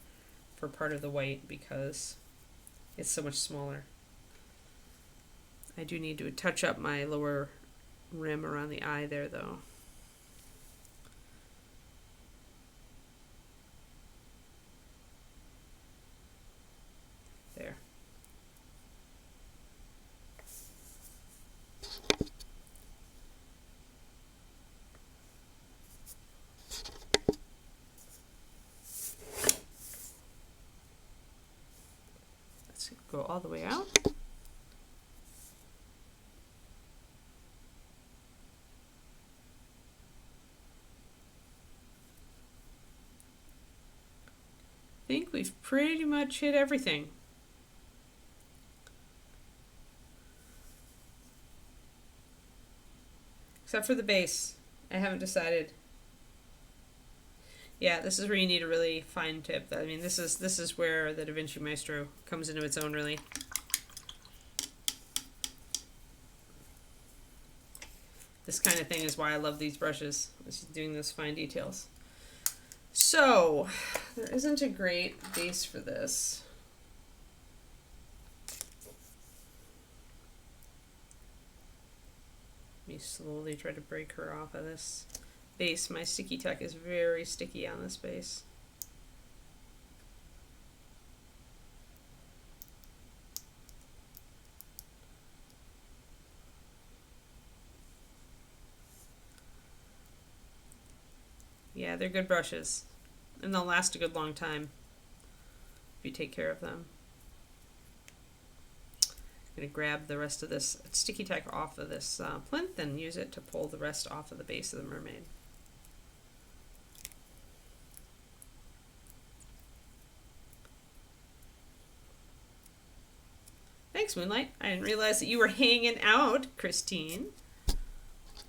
for part of the white because it's so much smaller. I do need to touch up my lower rim around the eye there, though. There. Let's go all the way out. I think we've pretty much hit everything. Except for the base. I haven't decided. Yeah, this is where you need a really fine tip. I mean, this is where the Da Vinci Maestro comes into its own, really. This kind of thing is why I love these brushes, is doing those fine details. So, there isn't a great base for this. Let me slowly try to break her off of this base. My sticky tack is very sticky on this base. Yeah, they're good brushes, and they'll last a good long time if you take care of them. I'm going to grab the rest of this sticky tack off of this plinth and use it to pull the rest off of the base of the mermaid. Thanks, Moonlight. I didn't realize that you were hanging out, Christine.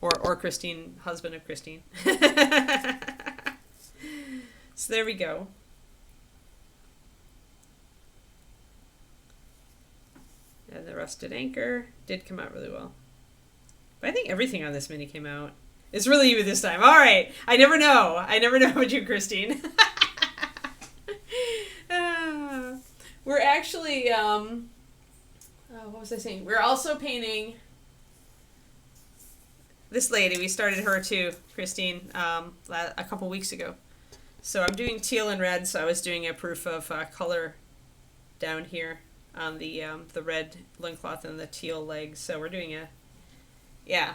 Or Christine, husband of Christine. So there we go. And the rusted anchor did come out really well. But I think everything on this mini came out. It's really you this time. All right. I never know. I never know about you, Christine. We're actually, what was I saying? We're also painting this lady. We started her too, Christine, a couple weeks ago. So I'm doing teal and red. So I was doing a proof of color down here on the red loincloth and the teal legs. So we're doing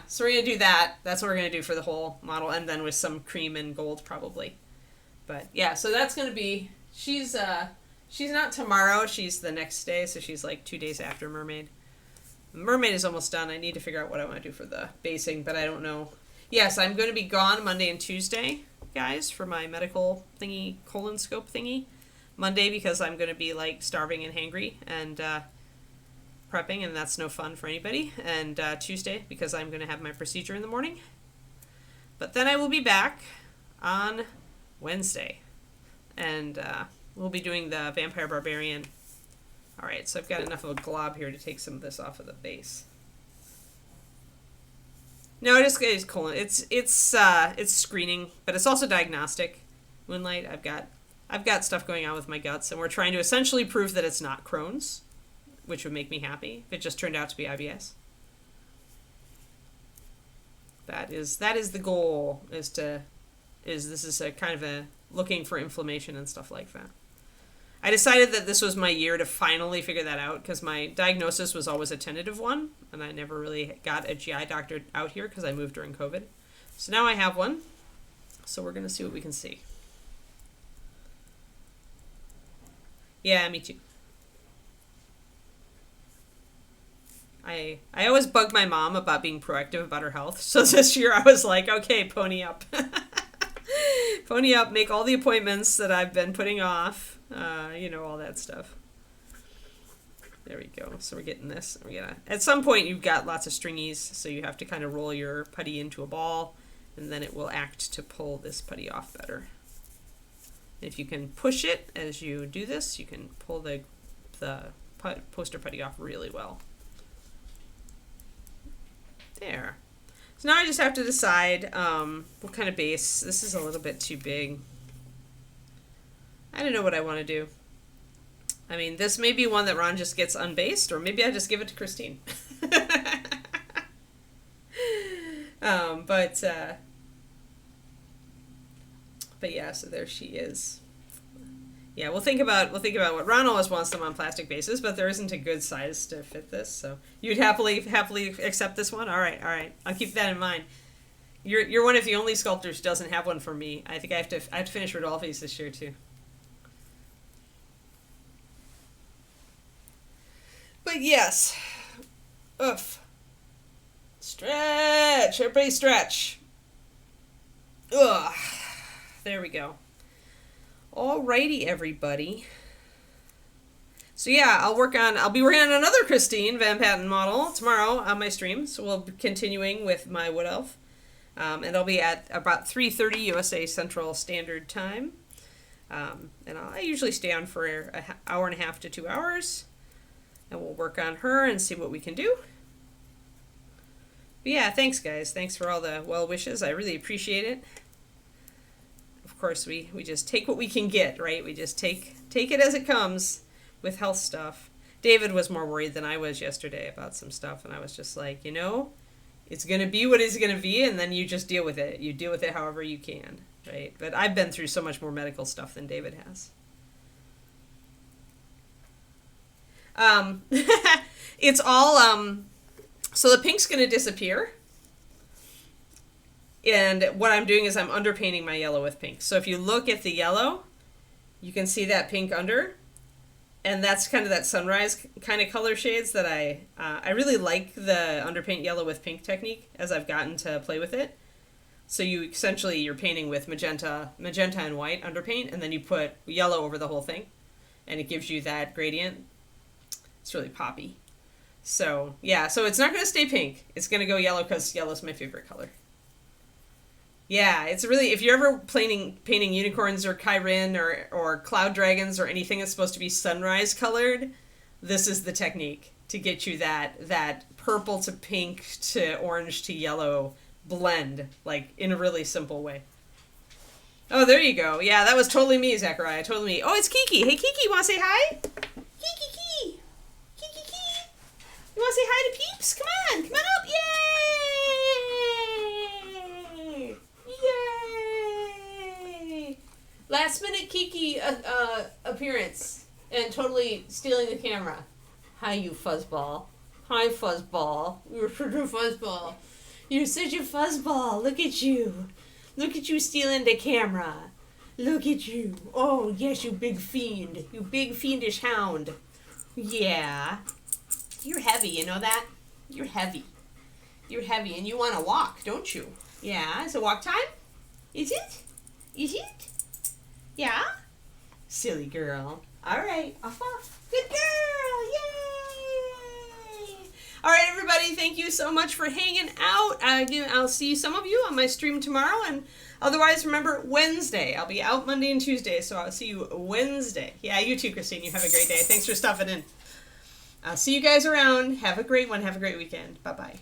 so we're going to do that. That's what we're going to do for the whole model. And then with some cream and gold probably. But yeah, so that's going to be, she's not tomorrow. She's the next day. So she's like 2 days after Mermaid. Mermaid is almost done. I need to figure out what I want to do for the basing, but I don't know. Yes, I'm going to be gone Monday and Tuesday, guys, for my medical thingy, colonoscope thingy. Monday because I'm going to be like starving and hangry and prepping, and that's no fun for anybody. And Tuesday because I'm going to have my procedure in the morning. But then I will be back on Wednesday, and we'll be doing the Vampire Barbarian. All right, so I've got enough of a glob here to take some of this off of the base. No, it is colon. It's screening, but it's also diagnostic. Moonlight, I've got stuff going on with my guts, and we're trying to essentially prove that it's not Crohn's, which would make me happy if it just turned out to be IBS. That is the goal. This is a kind of a looking for inflammation and stuff like that. I decided that this was my year to finally figure that out because my diagnosis was always a tentative one, and I never really got a GI doctor out here because I moved during COVID. So now I have one. So we're going to see what we can see. Yeah, me too. I always bug my mom about being proactive about her health. So this year I was like, okay, pony up. Pony up, make all the appointments that I've been putting off. All that stuff. There we go. So we're getting this. At some point you've got lots of stringies, so you have to kind of roll your putty into a ball, and then it will act to pull this putty off better. If you can push it as you do this, you can pull the poster putty off really well. There. So now I just have to decide what kind of base. This is a little bit too big. I don't know what I want to do. I mean, this may be one that Ron just gets unbased, or maybe I just give it to Christine. But yeah, so there she is. Yeah, we'll think about what Ron always wants them on plastic bases, but there isn't a good size to fit this, so you'd happily accept this one. All right. I'll keep that in mind. You're one of the only sculptors who doesn't have one for me. I think I have to finish Rodolphe's this year too. But yes, oof. Stretch, everybody stretch. Ugh. There we go. Alrighty, everybody. So yeah, I'll be working on another Christine Van Patten model tomorrow on my stream. So we'll be continuing with my Wood Elf. And I'll be at about 3:30 USA Central Standard Time. And I usually stay on for an hour and a half to 2 hours. And we'll work on her and see what we can do. But yeah, thanks guys. Thanks for all the well wishes. I really appreciate it. Of course, we just take what we can get, right? We just take it as it comes with health stuff. David was more worried than I was yesterday about some stuff, and I was just like, it's going to be what it's going to be, and then you just deal with it. You deal with it however you can, right? But I've been through so much more medical stuff than David has. It's all, so the pink's going to disappear. And what I'm doing is I'm underpainting my yellow with pink. So if you look at the yellow, you can see that pink under. And that's kind of that sunrise kind of color shades that I really like the underpaint yellow with pink technique as I've gotten to play with it. So you're painting with magenta and white underpaint, and then you put yellow over the whole thing. And it gives you that gradient. It's really poppy. So yeah, so it's not going to stay pink. It's going to go yellow because yellow's my favorite color. Yeah, it's really, if you're ever painting unicorns or Chirin or cloud dragons or anything that's supposed to be sunrise colored, this is the technique to get you that purple to pink to orange to yellow blend, like in a really simple way. Oh, there you go. Yeah, that was totally me, Zachariah. Totally me. Oh, it's Kiki. Hey, Kiki, you want to say hi? Kiki. You want to say hi to peeps? Come on up. Yay! Yay! Last minute Kiki appearance and totally stealing the camera. Hi, you fuzzball. Hi, fuzzball. You're such a fuzzball. You're such a fuzzball. Look at you. Look at you stealing the camera. Look at you. Oh, yes, you big fiend. You big fiendish hound. Yeah. You're heavy, you know that? You're heavy. You're heavy, and you want to walk, don't you? Yeah, is it walk time? Is it? Yeah? Silly girl. All right, off. Good girl, yay! All right, everybody, thank you so much for hanging out. I'll see some of you on my stream tomorrow, and otherwise, remember, Wednesday. I'll be out Monday and Tuesday, so I'll see you Wednesday. Yeah, you too, Christine. You have a great day. Thanks for stopping in. I'll see you guys around. Have a great one. Have a great weekend. Bye-bye.